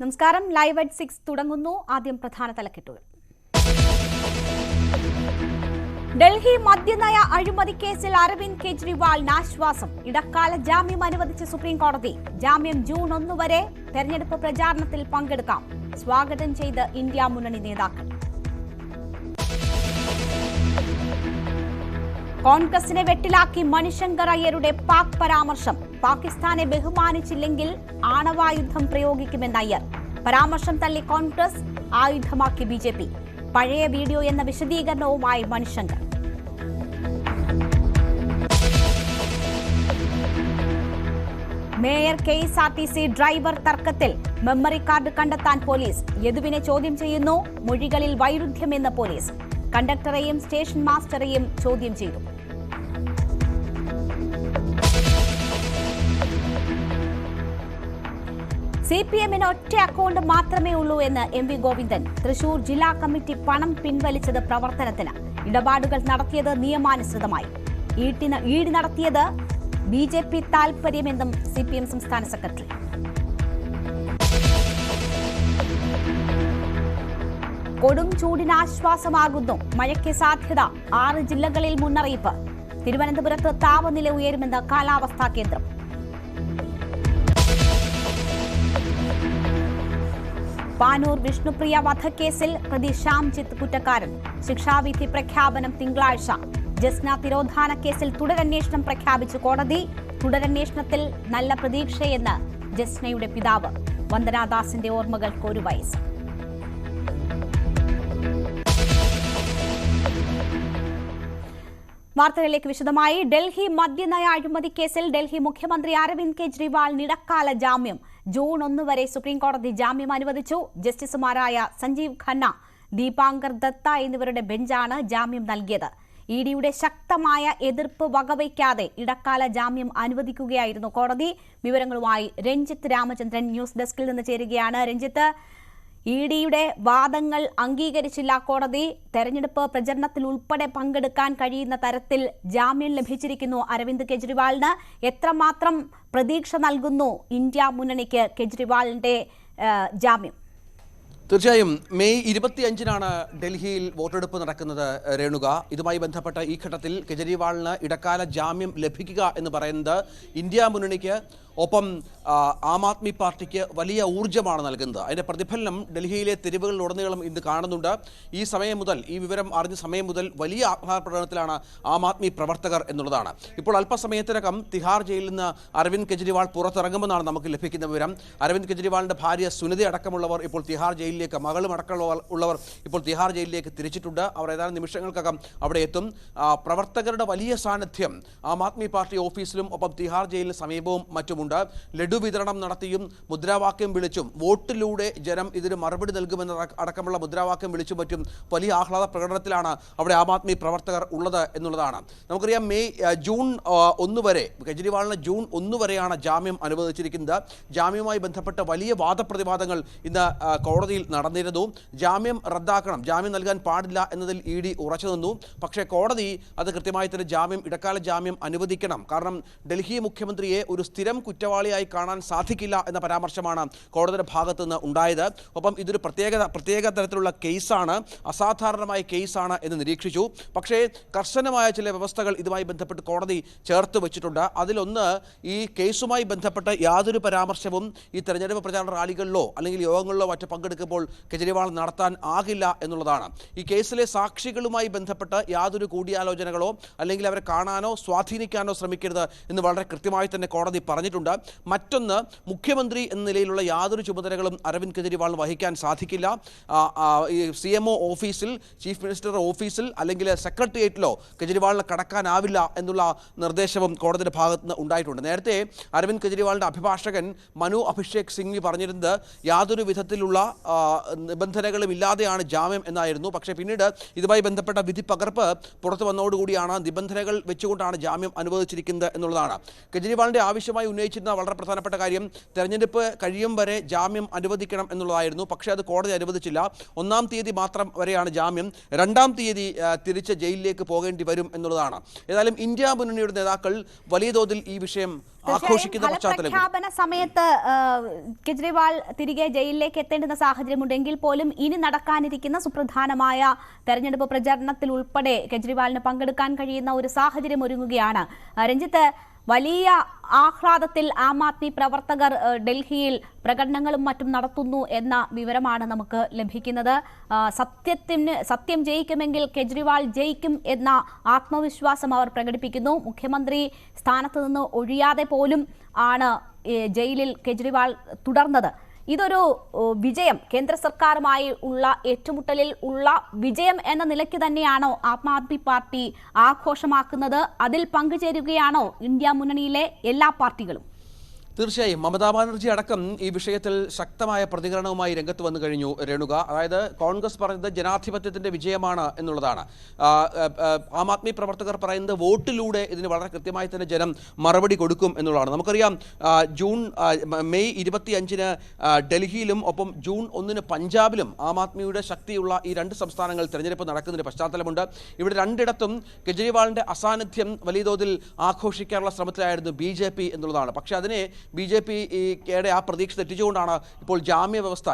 നമസ്കാരം. Live at 6 തുടങ്ങുന്നു. ആദ്യം പ്രധാന തലക്കെട്ടുകൾ. ഡൽഹി മദ്യനയ അഴിമതി കേസിൽ അരവിന്ദ് കെജ്രിവാളിന് ആശ്വാസം. ഇടക്കാല ജാമ്യം അനുവദിച്ച സുപ്രീം കോടതി. ജാമ്യം ജൂൺ 1 വരെ. തെരഞ്ഞെടുപ്പ് പ്രചാരണത്തിൽ പങ്കെടുക്കാം. സ്വാഗതം ചെയ്ത് ഇന്ത്യ മുന്നണി നേതാക്കൾ. കോൺഗ്രസിനെ വെട്ടിലാക്കി മണിശങ്കർ അയ്യരുടെ പാക് പരാമർശം. പാകിസ്ഥാനെ ബഹുമാനിച്ചില്ലെങ്കിൽ ആണവായുധം പ്രയോഗിക്കുമെന്ന് അയ്യർ. പരാമർശം തള്ളി കോൺഗ്രസ്, ആയുധമാക്കി ബിജെപി. പഴയ വീഡിയോ എന്ന വിശദീകരണവുമായി മണിശങ്കർ. മേയർ KSRTC ഡ്രൈവർ തർക്കത്തിൽ മെമ്മറി കാർഡ് കണ്ടെത്താൻ പോലീസ്. യദുവിനെ ചോദ്യം ചെയ്യുന്നു. മൊഴികളിൽ വൈരുദ്ധ്യമെന്ന് പോലീസ്. കണ്ടക്ടറെയും സ്റ്റേഷൻ മാസ്റ്ററെയും ചോദ്യം ചെയ്തു. CPM-ന് ഒറ്റ അക്കൗണ്ട് മാത്രമേ ഉള്ളൂ എന്ന് MV ഗോവിന്ദൻ. തൃശൂർ ജില്ലാ കമ്മിറ്റി പണം പിൻവലിച്ചത് പ്രവർത്തനത്തിന്. ഇടപാടുകൾ നടത്തിയത് നിയമാനുസൃതമായി. ഈട് നടത്തിയത് BJP താൽപര്യമെന്നും CPM സംസ്ഥാന സെക്രട്ടറി. കൊടും ചൂടിന് ആശ്വാസമാകുന്നു. മഴയ്ക്ക് സാധ്യത. 6 ജില്ലകളിൽ മുന്നറിയിപ്പ്. തിരുവനന്തപുരത്ത് താപനില ഉയരുമെന്ന് കാലാവസ്ഥാ കേന്ദ്രം. പാനൂർ വിഷ്ണുപ്രിയ വധക്കേസിൽ പ്രതി ശ്യാംജിത്ത് കുറ്റക്കാരൻ. ശിക്ഷാവിധി പ്രഖ്യാപനം തിങ്കളാഴ്ച. ജസ്ന തിരോധാന കേസിൽ തുടരന്വേഷണം പ്രഖ്യാപിച്ചു കോടതി. തുടരന്വേഷണത്തിൽ നല്ല പ്രതീക്ഷയെന്ന് ജസ്നയുടെ പിതാവ്. വന്ദനാദാസിന്റെ ഓർമ്മകൾക്ക് 1 വയസ്സ്. വാർത്തകളിലേക്ക് വിശദമായി. ഡൽഹി മദ്യനയ അഴിമതി കേസിൽ ഡൽഹി മുഖ്യമന്ത്രി അരവിന്ദ് കെജ്രിവാളിന് ഇടക്കാല ജാമ്യം. ജൂൺ 1 വരെ സുപ്രീം കോടതി ജാമ്യം അനുവദിച്ചു. ജസ്റ്റിസുമാരായ സഞ്ജീവ് ഖന്ന, ദീപാങ്കർ ദത്ത എന്നിവരുടെ ബെഞ്ചാണ് ജാമ്യം നൽകിയത്. EDയുടെ ശക്തമായ എതിർപ്പ് വകവയ്ക്കാതെ ഇടക്കാല ജാമ്യം അനുവദിക്കുകയായിരുന്നു കോടതി. വിവരങ്ങളുമായി രഞ്ജിത്ത് രാമചന്ദ്രൻ ന്യൂസ് ഡെസ്കിൽ നിന്ന് ചേരുകയാണ്. രഞ്ജിത്ത്, EDയുടെ വാദങ്ങൾ അംഗീകരിച്ചില്ല കോടതി. തെരഞ്ഞെടുപ്പ് പ്രചരണത്തിൽ ഉൾപ്പെടെ പങ്കെടുക്കാൻ കഴിയുന്ന തരത്തിൽ ജാമ്യം ലഭിച്ചിരിക്കുന്നു അരവിന്ദ് കെജ്രിവാളിന്. എത്രമാത്രം പ്രതീക്ഷ നൽകുന്നു ഇന്ത്യ മുന്നണിക്ക് കെജ്രിവാളിന്റെ ജാമ്യം? തീർച്ചയായും മെയ് 25-നാണ് ഡൽഹിയിൽ വോട്ടെടുപ്പ് നടക്കുന്നത് രേണുക. ഇതുമായി ബന്ധപ്പെട്ട ഈ ഘട്ടത്തിൽ കെജ്രിവാളിന് ഇടക്കാല ജാമ്യം ലഭിക്കുക എന്ന് പറയുന്നത് ഇന്ത്യ മുന്നണിക്ക് ഒപ്പം ആം ആദ്മി പാർട്ടിക്ക് വലിയ ഊർജ്ജമാണ് നൽകുന്നത്. അതിൻ്റെ പ്രതിഫലനം ഡൽഹിയിലെ തെരുവുകളിലുടനീളം ഇന്ന് കാണുന്നുണ്ട്. ഈ വിവരം അറിഞ്ഞ സമയം മുതൽ വലിയ ആഹ്ലാദപ്രകടനത്തിലാണ് ആം ആദ്മി പ്രവർത്തകർ എന്നുള്ളതാണ്. ഇപ്പോൾ അല്പസമയത്തിനകം തിഹാർ ജയിലിൽ നിന്ന് അരവിന്ദ് കെജ്രിവാൾ പുറത്തിറങ്ങുമെന്നാണ് നമുക്ക് ലഭിക്കുന്ന വിവരം. അരവിന്ദ് കെജ്രിവാളിൻ്റെ ഭാര്യ സുനിത അടക്കമുള്ളവർ ഇപ്പോൾ തിഹാർ ജയിലിലേക്ക്, മകളും അടക്കമുള്ളവർ ഇപ്പോൾ തിഹാർ ജയിലിലേക്ക് തിരിച്ചിട്ടുണ്ട്. അവർ ഏതാനും നിമിഷങ്ങൾക്കകം അവിടെ എത്തും. പ്രവർത്തകരുടെ വലിയ സാന്നിധ്യം ആം ആദ്മി പാർട്ടി ഓഫീസിലും ഒപ്പം തിഹാർ ജയിലിന് സമീപവും മറ്റും. ലഡു വിതരണം നടത്തിയും മുദ്രാവാക്യം വിളിച്ചും വോട്ടിലൂടെ ജനം ഇതിന് മറുപടി നൽകുമെന്ന അടക്കമുള്ള മുദ്രാവാക്യം വിളിച്ചും മറ്റും വലിയ ആഹ്ലാദ പ്രകടനത്തിലാണ് അവിടെ ആം ആദ്മി പ്രവർത്തകർ ഉള്ളത് എന്നുള്ളതാണ്. നമുക്കറിയാം ജൂൺ 1 വരെ കെജ്രിവാളിന് ജൂൺ 1 വരെയാണ് ജാമ്യം അനുവദിച്ചിരിക്കുന്നത്. ജാമ്യവുമായി ബന്ധപ്പെട്ട വലിയ വാദപ്രതിവാദങ്ങൾ ഇന്ന് കോടതിയിൽ നടന്നിരുന്നു. ജാമ്യം റദ്ദാക്കണം, ജാമ്യം നൽകാൻ പാടില്ല എന്നതിൽ ED ഉറച്ചു നിന്നു. പക്ഷേ കോടതി അത് കൃത്യമായി തന്നെ ഇടക്കാല ജാമ്യം അനുവദിക്കണം. കാരണം ഡൽഹി മുഖ്യമന്ത്രിയെ ഒരു സ്ഥിരം കുറ്റവാളിയായി കാണാൻ സാധിക്കില്ല എന്ന പരാമർശമാണ് കോടതിയുടെ ഭാഗത്തു നിന്ന് ഉണ്ടായത്. ഒപ്പം ഇതൊരു പ്രത്യേക തരത്തിലുള്ള കേസാണ്, അസാധാരണമായ കേസാണ് എന്ന് നിരീക്ഷിച്ചു. പക്ഷേ കർശനമായ ചില വ്യവസ്ഥകൾ ഇതുമായി ബന്ധപ്പെട്ട് കോടതി ചേർത്ത് വെച്ചിട്ടുണ്ട്. അതിലൊന്ന്, ഈ കേസുമായി ബന്ധപ്പെട്ട് യാതൊരു പരാമർശവും ഈ തെരഞ്ഞെടുപ്പ് പ്രചാരണ റാലികളിലോ അല്ലെങ്കിൽ യോഗങ്ങളിലോ മറ്റു പങ്കെടുക്കുമ്പോൾ കെജ്രിവാൾ നടത്താൻ ആകില്ല എന്നുള്ളതാണ്. ഈ കേസിലെ സാക്ഷികളുമായി ബന്ധപ്പെട്ട് യാതൊരു കൂടിയാലോചനകളോ അല്ലെങ്കിൽ അവരെ കാണാനോ സ്വാധീനിക്കാനോ ശ്രമിക്കരുത് എന്ന് വളരെ കൃത്യമായി തന്നെ കോടതി പറഞ്ഞിട്ടുണ്ട്. മറ്റൊന്ന്, മുഖ്യമന്ത്രി എന്ന നിലയിലുള്ള യാതൊരു ചുമതലകളും അരവിന്ദ് കെജ്രിവാളിന് വഹിക്കാൻ സാധിക്കില്ല. ഈ CMO ഓഫീസിൽ, ചീഫ് മിനിസ്റ്റർ ഓഫീസിൽ അല്ലെങ്കിൽ സെക്രട്ടേറിയറ്റിലോ കെജ്രിവാളിന് കടക്കാനാവില്ല എന്നുള്ള നിർദ്ദേശവും കോടതിയുടെ ഭാഗത്ത് നിന്ന് ഉണ്ടായിട്ടുണ്ട്. നേരത്തെ അരവിന്ദ് കെജ്രിവാളിൻ്റെ അഭിഭാഷകൻ മനു അഭിഷേക് സിംഗ്വി പറഞ്ഞിരുന്നത് യാതൊരു വിധത്തിലുള്ള നിബന്ധനകളും ഇല്ലാതെയാണ് ജാമ്യം എന്നായിരുന്നു. പക്ഷേ പിന്നീട് ഇതുമായി ബന്ധപ്പെട്ട വിധി പകർപ്പ് പുറത്തു വന്നതോടുകൂടിയാണ് നിബന്ധനകൾ വെച്ചുകൊണ്ടാണ് ജാമ്യം അനുവദിച്ചിരിക്കുന്നത് എന്നുള്ളതാണ്. കെജ്രിവാളിൻ്റെ ആവശ്യമായി ഉന്നയിച്ച ഉന്നയിച്ചിരുന്ന വളരെ പ്രധാനപ്പെട്ട കാര്യം തെരഞ്ഞെടുപ്പ് കഴിയും വരെ ജാമ്യം അനുവദിക്കണം എന്നുള്ളതായിരുന്നു. പക്ഷേ അത് കോടതി അനുവദിച്ചില്ല. 1-ാം തീയതി മാത്രം വരെയാണ് ജാമ്യം. 2-ാം തീയതി തിരിച്ച് ജയിലിലേക്ക് പോകേണ്ടി വരും എന്നുള്ളതാണ്. ഏതായാലും ഇന്ത്യ മുന്നണിയുടെ നേതാക്കൾ വലിയ തോതിൽ ഈ വിഷയം ആഘോഷിക്കുന്ന പശ്ചാത്തലം ഫലപ്രഖ്യാപന സമയത്ത് കെജ്രിവാൾ തിരികെ ജയിലിലേക്ക് എത്തേണ്ടുന്ന സാഹചര്യമുണ്ടെങ്കിൽ പോലും ഇനി നടക്കാനിരിക്കുന്ന സുപ്രധാനമായ തെരഞ്ഞെടുപ്പ് പ്രചാരണത്തിൽ ഉൾപ്പെടെ കെജ്രിവാളിന് പങ്കെടുക്കാൻ കഴിയുന്ന ഒരു സാഹചര്യം ഒരുങ്ങുകയാണ്. രഞ്ജിത്ത്, വലിയ ആഹ്ലാദത്തിൽ ആം ആദ്മി പ്രവർത്തകർ ഡൽഹിയിൽ പ്രകടനങ്ങളും മറ്റും നടത്തുന്നു എന്ന വിവരമാണ് നമുക്ക് ലഭിക്കുന്നത്. സത്യം ജയിക്കുമെങ്കിൽ കെജ്രിവാൾ ജയിക്കും എന്ന ആത്മവിശ്വാസം അവർ പ്രകടിപ്പിക്കുന്നു. മുഖ്യമന്ത്രി സ്ഥാനത്ത് നിന്ന് ഒഴിയാതെ പോലും ആണ് ജയിലിൽ കെജ്രിവാൾ തുടർന്നത്. ഇതൊരു വിജയം, കേന്ദ്ര സർക്കാരുമായി ഉള്ള ഏറ്റുമുട്ടലിൽ ഉള്ള വിജയം എന്ന നിലയ്ക്ക് തന്നെയാണോ ആം ആദ്മി പാർട്ടി ആഘോഷമാക്കുന്നത്? അതിൽ പങ്കുചേരുകയാണോ ഇന്ത്യ മുന്നണിയിലെ എല്ലാ പാർട്ടികളും? തീർച്ചയായും മമതാ ബാനർജി അടക്കം ഈ വിഷയത്തിൽ ശക്തമായ പ്രതികരണവുമായി രംഗത്ത് വന്നു കഴിഞ്ഞു രേണുക. അതായത് കോൺഗ്രസ് പറയുന്നത് ജനാധിപത്യത്തിന്റെ വിജയമാണ് എന്നുള്ളതാണ്. ആം ആദ്മി പ്രവർത്തകർ പറയുന്നത് വോട്ടിലൂടെ ഇതിന് വളരെ കൃത്യമായി തന്നെ ജനം മറുപടി കൊടുക്കും എന്നുള്ളതാണ്. നമുക്കറിയാം മെയ് 25-ന് ഡൽഹിയിലും ഒപ്പം ജൂൺ 1-ന് പഞ്ചാബിലും ആം ആദ്മിയുടെ ശക്തിയുള്ള ഈ 2 സംസ്ഥാനങ്ങൾ തെരഞ്ഞെടുപ്പ് നടക്കുന്നതിന് പശ്ചാത്തലമുണ്ട്. ഇവിടെ 2ഇടത്തും കെജ്രിവാളിന്റെ അസാന്നിധ്യം വലിയ തോതിൽ ആഘോഷിക്കാനുള്ള ശ്രമത്തിലായിരുന്നു BJP എന്നുള്ളതാണ്. പക്ഷേ അതിനെ BJP-യുടെ ആ പ്രതീക്ഷ തെറ്റിച്ചുകൊണ്ടാണ് ഇപ്പോൾ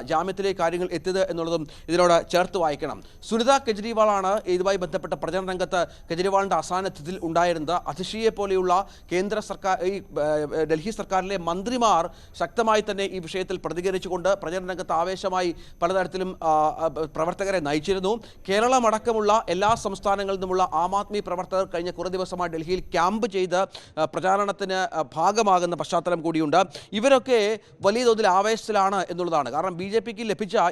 ജാമ്യത്തിലെ കാര്യങ്ങൾ എത്തിയത് എന്നുള്ളതും ഇതിനോട് ചേർത്ത് വായിക്കണം. സുനിത കെജ്രിവാളാണ് ഇതുമായി ബന്ധപ്പെട്ട പ്രചരണ രംഗത്ത് കെജ്രിവാളിന്റെ അസാന്നിധ്യത്തിൽ ഉണ്ടായിരുന്നത്. അതിഷിയെ പോലെയുള്ള കേന്ദ്ര സർക്കാർ, ഈ ഡൽഹി സർക്കാരിലെ മന്ത്രിമാർ ശക്തമായി തന്നെ ഈ വിഷയത്തിൽ പ്രതികരിച്ചുകൊണ്ട് പ്രചരണ രംഗത്ത് ആവേശമായി പലതരത്തിലും പ്രവർത്തകരെ നയിച്ചിരുന്നു. കേരളമടക്കമുള്ള എല്ലാ സംസ്ഥാനങ്ങളിൽ നിന്നുമുള്ള ആം ആദ്മി പ്രവർത്തകർ കഴിഞ്ഞ കുറേ ദിവസമായി ഡൽഹിയിൽ ക്യാമ്പ് ചെയ്ത് പ്രചാരണത്തിന് ഭാഗമാകുന്ന പശ്ചാത്തലം കൂടിയുണ്ട്. ഇവരൊക്കെ വലിയ തോതിൽ ആവേശത്തിലാണ് എന്നുള്ളതാണ്. കാരണം BJP-ക്ക്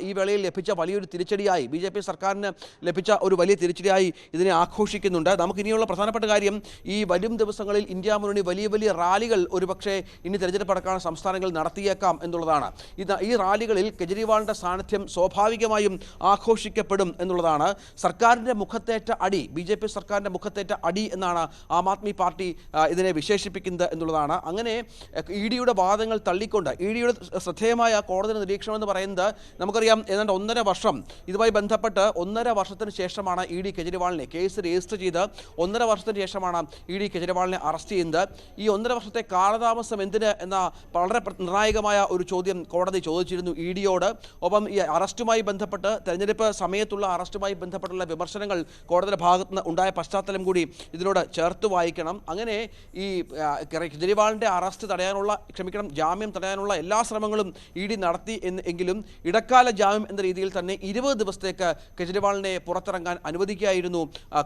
ഈ വേളയിൽ ലഭിച്ച വലിയൊരു തിരിച്ചടിയായി, BJP സർക്കാരിന് ലഭിച്ച ഒരു വലിയ തിരിച്ചടിയായി ഇതിനെ ആഘോഷിക്കുന്നുണ്ട്. നമുക്കിനിയുള്ള പ്രധാനപ്പെട്ട കാര്യം, ഈ വരും ദിവസങ്ങളിൽ ഇന്ത്യ മുന്നണി വലിയ റാലികൾ ഒരുപക്ഷെ ഇനി തെരഞ്ഞെടുപ്പ് അടക്കമുള്ള സംസ്ഥാനങ്ങളിൽ നടത്തിയേക്കാം എന്നുള്ളതാണ്. ഈ റാലികളിൽ കെജ്രിവാളിന്റെ സാന്നിധ്യം സ്വാഭാവികമായും ആഘോഷിക്കപ്പെടും എന്നുള്ളതാണ്. സർക്കാരിന്റെ മുഖത്തേറ്റ അടി, BJP സർക്കാരിന്റെ മുഖത്തേറ്റ അടി എന്നാണ് ആം ആദ്മി പാർട്ടി ഇതിനെ വിശേഷിപ്പിക്കുന്നത് എന്നുള്ളതാണ്. അങ്ങനെ ED-യുടെ വാദങ്ങൾ തള്ളിക്കൊണ്ട് ED-യുടെ ശ്രദ്ധേയമായ കോടതി നിരീക്ഷണം എന്ന് പറയുന്നത്, നമുക്കറിയാം ഏതാണ്ട് 1.5 വർഷം ഇതുമായി ബന്ധപ്പെട്ട് 1.5 വർഷത്തിന് ശേഷമാണ് ED കെജ്രിവാളിനെ കേസ് രജിസ്റ്റർ ചെയ്ത് 1.5 വർഷത്തിന് ശേഷമാണ് ED കെജ്രിവാളിനെ അറസ്റ്റ് ചെയ്യുന്നത്. ഈ 1.5 വർഷത്തെ കാലതാമസം എന്തിന് എന്ന വളരെ നിർണായകമായ ഒരു ചോദ്യം കോടതി ചോദിച്ചിരുന്നു ED-യോട്. ഒപ്പം ഈ അറസ്റ്റുമായി ബന്ധപ്പെട്ട്, തെരഞ്ഞെടുപ്പ് സമയത്തുള്ള അറസ്റ്റുമായി ബന്ധപ്പെട്ടുള്ള വിമർശനങ്ങൾ കോടതിയുടെ ഭാഗത്ത് നിന്ന് ഉണ്ടായ പശ്ചാത്തലം കൂടി ഇതിനോട് ചേർത്ത് വായിക്കണം. അങ്ങനെ ഈ കെജ്രിവാളിന്റെ അറസ്റ്റ് ജാമ്യം തടയാനുള്ള എല്ലാ ശ്രമങ്ങളും ED നടത്തി എങ്കിലും ഇടക്കാല ജാമ്യം എന്ന രീതിയിൽ തന്നെ 20 ദിവസത്തേക്ക് കെജ്രിവാളിനെ പുറത്തിറങ്ങാൻ അനുവദിക്കുകയായിരുന്നു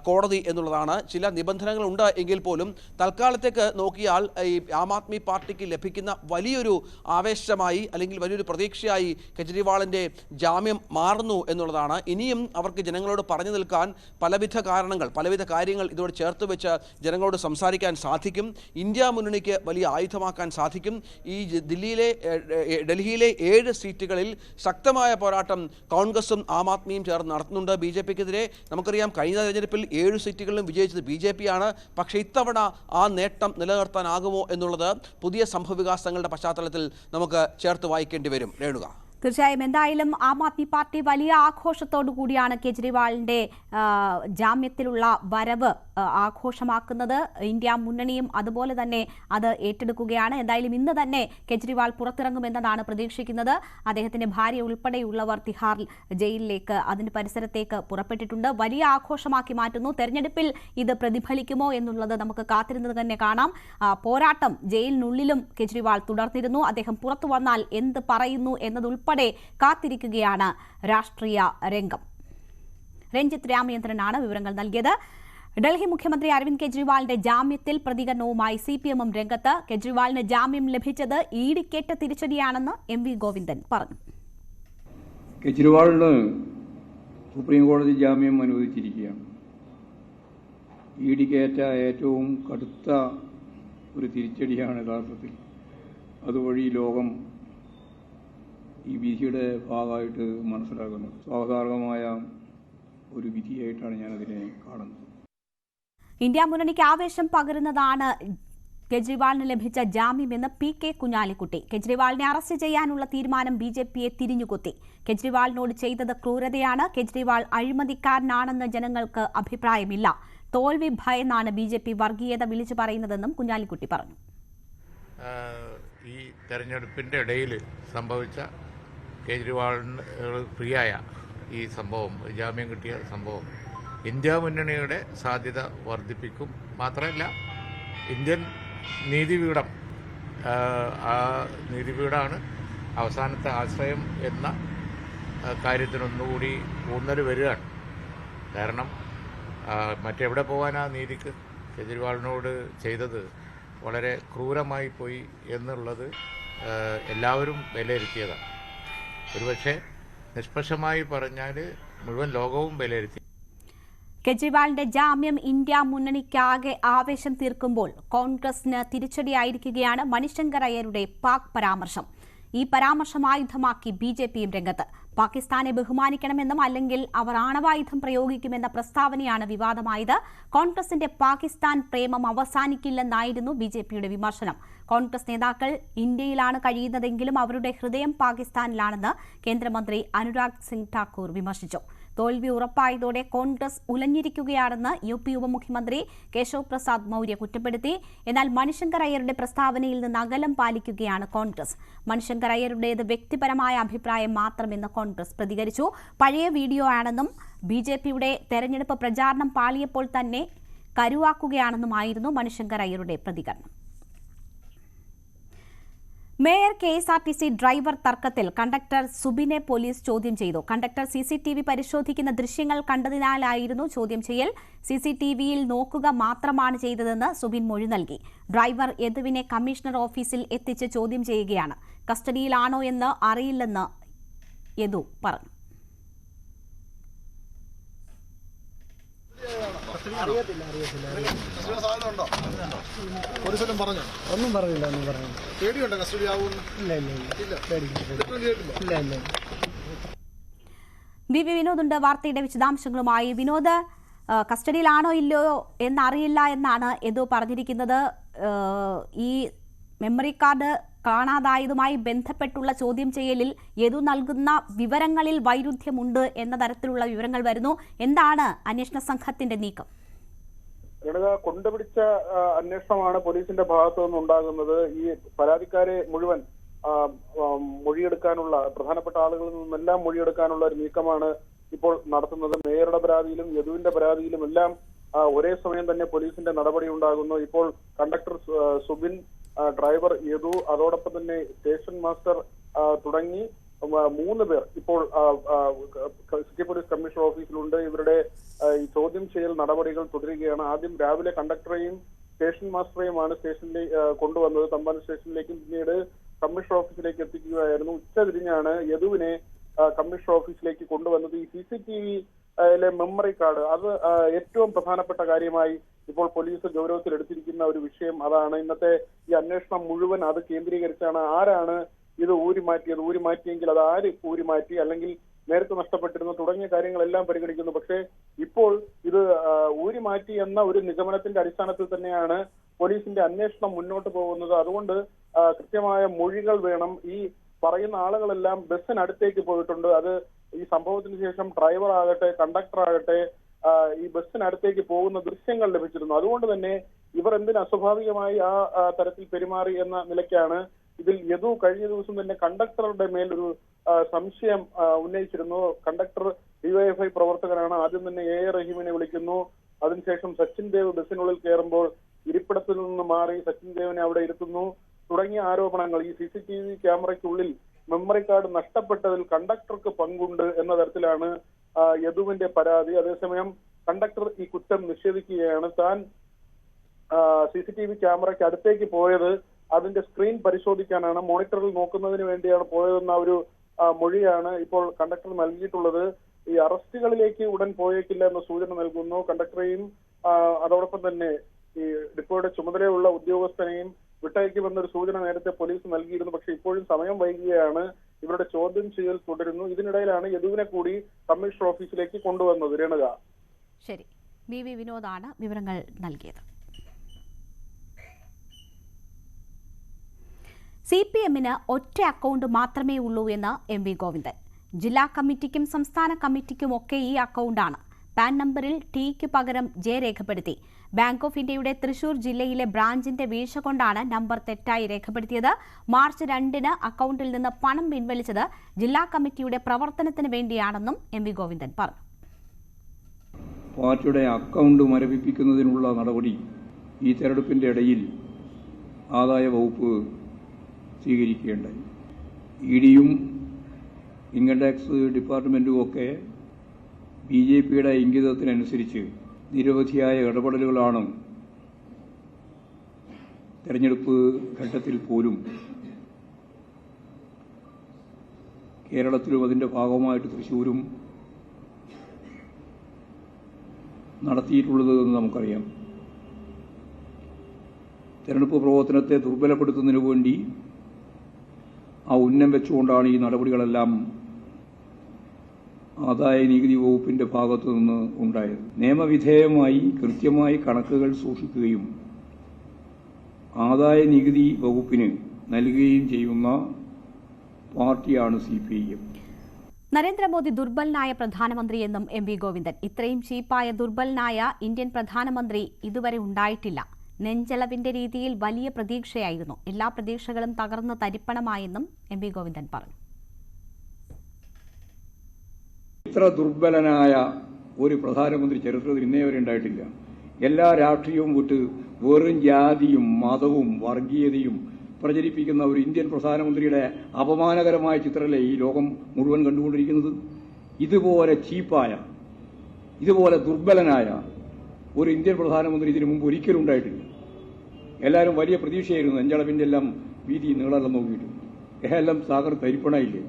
കോടതി എന്നുള്ളതാണ്. ചില നിബന്ധനകളുണ്ട് എങ്കിൽ പോലും തൽക്കാലത്തേക്ക് നോക്കിയാൽ ഈ ആം ആദ്മി പാർട്ടിക്ക് ലഭിക്കുന്ന വലിയൊരു ആവേശമായി അല്ലെങ്കിൽ വലിയൊരു പ്രതീക്ഷയായി കെജ്രിവാളിൻ്റെ ജാമ്യം മാറുന്നു എന്നുള്ളതാണ്. ഇനിയും അവർക്ക് ജനങ്ങളോട് പറഞ്ഞു നിൽക്കാൻ പലവിധ കാര്യങ്ങൾ ഇതോട് ചേർത്ത് വെച്ച് ജനങ്ങളോട് സംസാരിക്കാൻ സാധിക്കും. ഇന്ത്യ മുന്നണിക്ക് വലിയ ആയുധമാക്കാൻ സാധിക്കും. ഈ ഡൽഹിയിലെ 7 സീറ്റുകളിൽ ശക്തമായ പോരാട്ടം കോൺഗ്രസും ആം ആദ്മിയും ചേർന്ന് നടത്തുന്നുണ്ട് BJP-ക്കെതിരെ. നമുക്കറിയാം കഴിഞ്ഞ തെരഞ്ഞെടുപ്പിൽ 7 സീറ്റുകളിലും വിജയിച്ചത് BJP-ആണ്. പക്ഷേ ഇത്തവണ ആ നേട്ടം നിലനിർത്താനാകുമോ എന്നുള്ളത് പുതിയ സംഭവവികാസങ്ങളുടെ പശ്ചാത്തലത്തിൽ നമുക്ക് ചേർത്ത് വായിക്കേണ്ടി വരും രേണുക. തീർച്ചയായും. എന്തായാലും ആം ആദ്മി പാർട്ടി വലിയ ആഘോഷത്തോടു കൂടിയാണ് കെജ്രിവാളിന്റെ ജാമ്യത്തിലുള്ള വരവ് ആഘോഷമാക്കുന്നത്. ഇന്ത്യ മുന്നണിയും അതുപോലെ തന്നെ അത് ഏറ്റെടുക്കുകയാണ്. എന്തായാലും ഇന്ന് തന്നെ കെജ്രിവാൾ പുറത്തിറങ്ങുമെന്നതാണ് പ്രതീക്ഷിക്കുന്നത്. അദ്ദേഹത്തിന്റെ ഭാര്യ ഉൾപ്പെടെയുള്ളവർ തിഹാർ ജയിലിലേക്ക്, അതിന്റെ പരിസരത്തേക്ക് പുറപ്പെട്ടിട്ടുണ്ട്. വലിയ ആഘോഷമാക്കി മാറ്റുന്നു. തെരഞ്ഞെടുപ്പിൽ ഇത് പ്രതിഫലിക്കുമോ എന്നുള്ളത് നമുക്ക് കാത്തിരുന്നത് തന്നെ കാണാം. പോരാട്ടം ജയിലിനുള്ളിലും കെജ്രിവാൾ തുടർന്നിരുന്നു. അദ്ദേഹം പുറത്തു വന്നാൽ എന്ത് പറയുന്നു എന്നതുൾപ്പെടെ കാത്തിരിക്കുകയാണ് രാഷ്ട്രീയ രംഗം. രഞ്ജിത്ത് രാമചന്ദ്രനാണ് വിവരങ്ങൾ നൽകിയത്. ഡൽഹി മുഖ്യമന്ത്രി അരവിന്ദ് കെജ്രിവാളിന്റെ ജാമ്യത്തിൽ പ്രതികരണവുമായി CPM രംഗത്ത്. കെജ്രിവാളിന് ജാമ്യം ലഭിച്ചത് ED-ക്കേറ്റ തിരിച്ചടിയാണെന്ന് MV ഗോവിന്ദൻ പറഞ്ഞു. കെജ്രിവാളിന് സുപ്രീം കോടതി ജാമ്യം അനുവദിച്ചിരിക്കുകയാണ്. ED-ക്കേറ്റ ഏറ്റവും കടുത്ത ഒരു തിരിച്ചടിയാണ് യഥാർത്ഥത്തിൽ. അതുവഴി ലോകം ഈ വിധിയുടെ ഭാഗമായിട്ട് മനസ്സിലാക്കുന്നത്. സ്വാഭാവികമായ ഒരു വിധിയായിട്ടാണ് ഞാനതിനെ കാണുന്നത്. ഇന്ത്യ മുന്നണിക്ക് ആവേശം പകരുന്നതാണ് കെജ്രിവാളിന് ലഭിച്ച ജാമ്യമെന്ന് PK കുഞ്ഞാലിക്കുട്ടി. കെജ്രിവാളിനെ അറസ്റ്റ് ചെയ്യാനുള്ള തീരുമാനം BJPയെ തിരിഞ്ഞുകുത്തി. കെജ്രിവാളിനോട് ചെയ്തത് ക്രൂരതയാണ്. കെജ്രിവാൾ അഴിമതിക്കാരനാണെന്ന് ജനങ്ങൾക്ക് അഭിപ്രായമില്ല. തോൽവി ഭയന്നാണ് BJP വർഗീയത വിളിച്ചു പറയുന്നതെന്നും കുഞ്ഞാലിക്കുട്ടി പറഞ്ഞു. ഈ തെരഞ്ഞെടുപ്പിൻ്റെ ഇടയിൽ സംഭവിച്ച കേജ്രിവാളിന് ഫ്രീയായ ഈ സംഭവം, ജാമ്യം കിട്ടിയ സംഭവം ഇന്ത്യ മുന്നണിയുടെ സാധ്യത വർദ്ധിപ്പിക്കും. മാത്രമല്ല, ഇന്ത്യൻ നീതിപീഠം, ആ നീതിപീഠമാണ് അവസാനത്തെ ആശ്രയം എന്ന കാര്യത്തിനൊന്നുകൂടി ഊന്നൽ വരികയാണ്. കാരണം മറ്റെവിടെ പോകാനാ നീതിക്ക്? കെജ്രിവാളിനോട് ചെയ്തത് വളരെ ക്രൂരമായി പോയി എന്നുള്ളത് എല്ലാവരും വിലയിരുത്തിയതാണ്. ഒരുപക്ഷെ നിഷ്പക്ഷമായി പറഞ്ഞാൽ മുഴുവൻ ലോകവും വിലയിരുത്തി. കെജ്രിവാളിന്റെ ജാമ്യം ഇന്ത്യ മുന്നണിക്കാകെ ആവേശം തീർക്കുമ്പോൾ കോൺഗ്രസിന് തിരിച്ചടിയായിരിക്കുകയാണ് മണിശങ്കർ അയ്യരുടെ പാക് പരാമർശം. ഈ പരാമർശം ആയുധമാക്കി BJPയും രംഗത്ത്. പാകിസ്ഥാനെ ബഹുമാനിക്കണമെന്നും അല്ലെങ്കിൽ അവർ ആണവായുധം പ്രയോഗിക്കുമെന്ന പ്രസ്താവനയാണ് വിവാദമായത്. കോൺഗ്രസിന്റെ പാകിസ്ഥാൻ പ്രേമം അവസാനിക്കില്ലെന്നായിരുന്നു BJPയുടെ വിമർശനം. കോൺഗ്രസ് നേതാക്കൾ ഇന്ത്യയിലാണ് കഴിയുന്നതെങ്കിലും അവരുടെ ഹൃദയം പാകിസ്ഥാനിലാണെന്ന് കേന്ദ്രമന്ത്രി അനുരാഗ് സിംഗ് ഠാക്കൂർ വിമർശിച്ചു. തോൽവി ഉറപ്പായതോടെ കോൺഗ്രസ് ഉലഞ്ഞിരിക്കുകയാണെന്ന് UP ഉപമുഖ്യമന്ത്രി കേശവ് പ്രസാദ് മൗര്യ കുറ്റപ്പെടുത്തി. എന്നാൽ മണിശങ്കർ അയ്യരുടെ പ്രസ്താവനയിൽ നിന്ന് അകലം പാലിക്കുകയാണ് കോൺഗ്രസ്. മണിശങ്കർ അയ്യരുടേത് വ്യക്തിപരമായ അഭിപ്രായം മാത്രമെന്ന് കോൺഗ്രസ് പ്രതികരിച്ചു. പഴയ വീഡിയോ ആണെന്നും BJPയുടെ തെരഞ്ഞെടുപ്പ് പ്രചാരണം പാളിയപ്പോൾ തന്നെ കരുവാക്കുകയാണെന്നുമായിരുന്നു മണിശങ്കർ അയ്യരുടെ പ്രതികരണം. മേയർ KSRTC ഡ്രൈവർ തർക്കത്തിൽ കണ്ടക്ടർ സുബിനെ പോലീസ് ചോദ്യം ചെയ്തു. കണ്ടക്ടർ CCTV പരിശോധിക്കുന്ന ദൃശ്യങ്ങൾ കണ്ടതിനാലായിരുന്നു ചോദ്യം ചെയ്യൽ. CCTVയിൽ നോക്കുക മാത്രമാണ് ചെയ്തതെന്ന് സുബിൻ മൊഴി നൽകി. ഡ്രൈവർ യദുവിനെ കമ്മീഷണർ ഓഫീസിൽ എത്തിച്ച് ചോദ്യം ചെയ്യുകയാണ്. കസ്റ്റഡിയിലാണോ എന്ന് അറിയില്ലെന്ന് യദു പറഞ്ഞു. ഒന്നും പറഞ്ഞില്ല. BB വിനോദുണ്ട് വാർത്തയുടെ വിശദാംശങ്ങളുമായി. വിനോദ്, കസ്റ്റഡിയിലാണോ ഇല്ലയോ എന്നറിയില്ല എന്നാണ് യദു പറഞ്ഞിരിക്കുന്നത്. ഈ മെമ്മറി കാർഡ് കാണാതായതുമായി ബന്ധപ്പെട്ടുള്ള ചോദ്യം ചെയ്യലിൽ യദു നൽകുന്ന വിവരങ്ങളിൽ വൈരുദ്ധ്യമുണ്ട് എന്ന തരത്തിലുള്ള വിവരങ്ങൾ വരുന്നു. എന്താണ് അന്വേഷണ സംഘത്തിന്റെ നീക്കം? കൊണ്ടുപിടിച്ച അന്വേഷണമാണ് പോലീസിന്റെ ഭാഗത്തു നിന്നുണ്ടാകുന്നത്. ഈ പരാതിക്കാരെ മുഴുവൻ മൊഴിയെടുക്കാനുള്ള, പ്രധാനപ്പെട്ട ആളുകളിൽ നിന്നെല്ലാം മൊഴിയെടുക്കാനുള്ള ഒരു നീക്കമാണ് ഇപ്പോൾ നടത്തുന്നത്. മേയറുടെ പരാതിയിലും യദുവിന്റെ പരാതിയിലും എല്ലാം ഒരേ സമയം തന്നെ പോലീസിന്റെ നടപടി ഉണ്ടാകുന്നു. ഇപ്പോൾ കണ്ടക്ടർ സുബിൻ, ഡ്രൈവർ യദു, അതോടൊപ്പം തന്നെ സ്റ്റേഷൻ മാസ്റ്റർ തുടങ്ങി 3 പേർ ഇപ്പോൾ സിറ്റി പോലീസ് കമ്മീഷണർ ഓഫീസിലുണ്ട്. ഇവരുടെ ഈ ചോദ്യം ചെയ്യൽ നടപടികൾ തുടരുകയാണ്. ആദ്യം രാവിലെ കണ്ടക്ടറെയും സ്റ്റേഷൻ മാസ്റ്ററെയുമാണ് സ്റ്റേഷനിൽ കൊണ്ടുവന്നത്, തമ്പാനൂർ സ്റ്റേഷനിലേക്ക്. പിന്നീട് കമ്മീഷണർ ഓഫീസിലേക്ക് എത്തിക്കുകയായിരുന്നു. ഉച്ചതിരിഞ്ഞാണ് യദുവിനെ കമ്മീഷണർ ഓഫീസിലേക്ക് കൊണ്ടുവന്നത്. ഈ CCTVയിലെ മെമ്മറി കാർഡ്, അത് ഏറ്റവും പ്രധാനപ്പെട്ട കാര്യമായി ഇപ്പോൾ പോലീസ് ഗൗരവത്തിൽ എടുത്തിരിക്കുന്ന ഒരു വിഷയം അതാണ്. ഇന്നത്തെ ഈ അന്വേഷണം മുഴുവൻ അത് കേന്ദ്രീകരിച്ചാണ്. ആരാണ് ഇത് ഊരിമാറ്റിയെങ്കിൽ അത് ആര് ഊരിമാറ്റി, അല്ലെങ്കിൽ നേരത്തെ നഷ്ടപ്പെട്ടിരുന്നു തുടങ്ങിയ കാര്യങ്ങളെല്ലാം പരിഗണിക്കുന്നു. പക്ഷേ ഇപ്പോൾ ഇത് ഊരിമാറ്റി എന്ന ഒരു നിഗമനത്തിന്റെ അടിസ്ഥാനത്തിൽ തന്നെയാണ് പോലീസിന്റെ അന്വേഷണം മുന്നോട്ട് പോകുന്നത്. അതുകൊണ്ട് കൃത്യമായ മൊഴികൾ വേണം. ഈ പറയുന്ന ആളുകളെല്ലാം ബസ്സിനടുത്തേക്ക് പോയിട്ടുണ്ട്. അത് ഈ സംഭവത്തിന് ശേഷം ഡ്രൈവർ ആകട്ടെ, കണ്ടക്ടർ ആകട്ടെ, ഈ ബസ്സിനടുത്തേക്ക് പോകുന്ന ദൃശ്യങ്ങൾ ലഭിച്ചിരുന്നു. അതുകൊണ്ട് തന്നെ ഇവർ എന്തിന് അസ്വാഭാവികമായി ആ തരത്തിൽ പെരുമാറി എന്ന നിലയ്ക്കാണ് ഇതിൽ യദു കഴിഞ്ഞ ദിവസം തന്നെ കണ്ടക്ടറുടെ മേലൊരു സംശയം ഉന്നയിച്ചിരുന്നു. കണ്ടക്ടർ DYFI പ്രവർത്തകനാണ്. ആദ്യം തന്നെ A റഹീമിനെ വിളിക്കുന്നു. അതിനുശേഷം സച്ചിൻ ദേവ് ബസ്സിനുള്ളിൽ കയറുമ്പോൾ ഇരിപ്പിടത്തിൽ നിന്ന് മാറി സച്ചിൻ ദേവിനെ അവിടെ ഇരുത്തുന്നു തുടങ്ങിയ ആരോപണങ്ങൾ. ഈ CCTV ക്യാമറയ്ക്കുള്ളിൽ മെമ്മറി കാർഡ് നഷ്ടപ്പെട്ടതിൽ കണ്ടക്ടർക്ക് പങ്കുണ്ട് എന്ന തരത്തിലാണ് യദുവിന്റെ പരാതി. അതേസമയം കണ്ടക്ടർ ഈ കുറ്റം നിഷേധിക്കുകയാണ്. താൻ CCTV ക്യാമറയ്ക്ക് അടുത്തേക്ക് പോയത് അതിന്റെ സ്ക്രീൻ പരിശോധിക്കാനാണ്, മോണിറ്ററിൽ നോക്കുന്നതിന് വേണ്ടിയാണ് പോയതെന്ന ഒരു മൊഴിയാണ് ഇപ്പോൾ കണ്ടക്ടർ നൽകിയിട്ടുള്ളത്. ഈ അറസ്റ്റുകളിലേക്ക് ഉടൻ പോയേക്കില്ല എന്ന സൂചന നൽകുന്നു. കണ്ടക്ടറെയും അതോടൊപ്പം തന്നെ ഈ ഡിപ്പോയുടെ ചുമതലയുള്ള ഉദ്യോഗസ്ഥനെയും വിട്ടയക്കുമെന്നൊരു സൂചന നേരത്തെ പോലീസ് നൽകിയിരുന്നു. പക്ഷെ ഇപ്പോഴും സമയം വൈകുകയാണ്. ഇവരുടെ ചോദ്യം ചെയ്യൽ തുടരുന്നു. ഇതിനിടയിലാണ് യദുവിനെ കൂടി കമ്മീഷണർ ഓഫീസിലേക്ക് കൊണ്ടുവന്നത്. രേണുക, ശരി. BB വിനോദാണ് വിവരങ്ങൾ നൽകിയത്. CPM-ന് ഒറ്റ അക്കൗണ്ട് മാത്രമേ ഉള്ളൂ എന്ന് എം വി ഗോവിന്ദൻ. ജില്ലാ കമ്മിറ്റിക്കും സംസ്ഥാന കമ്മിറ്റിക്കുമൊക്കെ ഈ അക്കൗണ്ടാണ്. പാൻ നമ്പറിൽ ടിക്ക് പകരം ജെ രേഖപ്പെടുത്തി. ബാങ്ക് ഓഫ് ഇന്ത്യയുടെ തൃശൂർ ജില്ലയിലെ ബ്രാഞ്ചിന്റെ വീഴ്ച കൊണ്ടാണ് നമ്പർ തെറ്റായി രേഖപ്പെടുത്തിയത്. മാർച്ച് 2-ന് അക്കൗണ്ടിൽ നിന്ന് പണം പിൻവലിച്ചത് ജില്ലാ കമ്മിറ്റിയുടെ പ്രവർത്തനത്തിന് വേണ്ടിയാണെന്നും എം വി ഗോവിന്ദൻ പറഞ്ഞു. പാർട്ടിയുടെ അക്കൗണ്ട് മരവിപ്പിക്കുന്നതിനുള്ള നടപടി ഈ തെരഞ്ഞെടുപ്പിന്റെ ഇടയിൽ ആദായ വകുപ്പ് സ്വീകരിക്കുകയുണ്ടായി. ഇഡിയും ഇൻകം ടാക്സ് ഡിപ്പാർട്ട്മെന്റും ഒക്കെ BJPയുടെ ഇംഗിതത്തിനനുസരിച്ച് നിരവധിയായ ഇടപെടലുകളാണ് തെരഞ്ഞെടുപ്പ് ഘട്ടത്തിൽ പോലും കേരളത്തിലും അതിന്റെ ഭാഗമായിട്ട് തൃശ്ശൂരും നടത്തിയിട്ടുള്ളത് എന്ന് നമുക്കറിയാം. തെരഞ്ഞെടുപ്പ് പ്രവർത്തനത്തെ ദുർബലപ്പെടുത്തുന്നതിനു വേണ്ടി ആ ഉന്നം വെച്ചുകൊണ്ടാണ് ഈ നടപടികളെല്ലാം ആദായ നികുതി വകുപ്പിന്റെ ഭാഗത്തു നിന്ന് ഉണ്ടായത്. നിയമവിധേയമായി കൃത്യമായി കണക്കുകൾ സൂക്ഷിക്കുകയും ആദായ നികുതി വകുപ്പിന് നൽകുകയും ചെയ്യുന്ന പാർട്ടിയാണ് CPIM. നരേന്ദ്രമോദി ദുർബലനായ പ്രധാനമന്ത്രിയെന്നും എം വി ഗോവിന്ദൻ. ഇത്രയും ചീപ്പായ ദുർബലനായ ഇന്ത്യൻ പ്രധാനമന്ത്രി ഇതുവരെ ഉണ്ടായിട്ടില്ല. നെഞ്ചളവിന്റെ രീതിയിൽ വലിയ പ്രതീക്ഷയായിരുന്നു. എല്ലാ പ്രതീക്ഷകളും തകർന്ന് തരിപ്പണമായെന്നും എം വി ഗോവിന്ദൻ പറഞ്ഞു. ഇത്ര ദുർബലനായ ഒരു പ്രധാനമന്ത്രി ചരിത്രത്തിൽ ഇന്നേ വരെ ഉണ്ടായിട്ടില്ല. എല്ലാ രാഷ്ട്രീയവും വിട്ട് വെറും ജാതിയും മതവും വർഗീയതയും പ്രചരിപ്പിക്കുന്ന ഒരു ഇന്ത്യൻ പ്രധാനമന്ത്രിയുടെ അപമാനകരമായ ചിത്രമല്ലേ ഈ ലോകം മുഴുവൻ കണ്ടുകൊണ്ടിരിക്കുന്നത്. ഇതുപോലെ ചീപ്പായ, ഇതുപോലെ ദുർബലനായ ഒരു ഇന്ത്യൻ പ്രധാനമന്ത്രി ഇതിനു മുമ്പ് ഒരിക്കലും ഉണ്ടായിട്ടില്ല. എല്ലാവരും വലിയ പ്രതീക്ഷയായിരുന്നു. നെഞ്ചളവിന്റെ എല്ലാം വീതി നീളെല്ലാം നോക്കിയിട്ട് എല്ലാം സാഗർ തരിപ്പണയില്ലേ.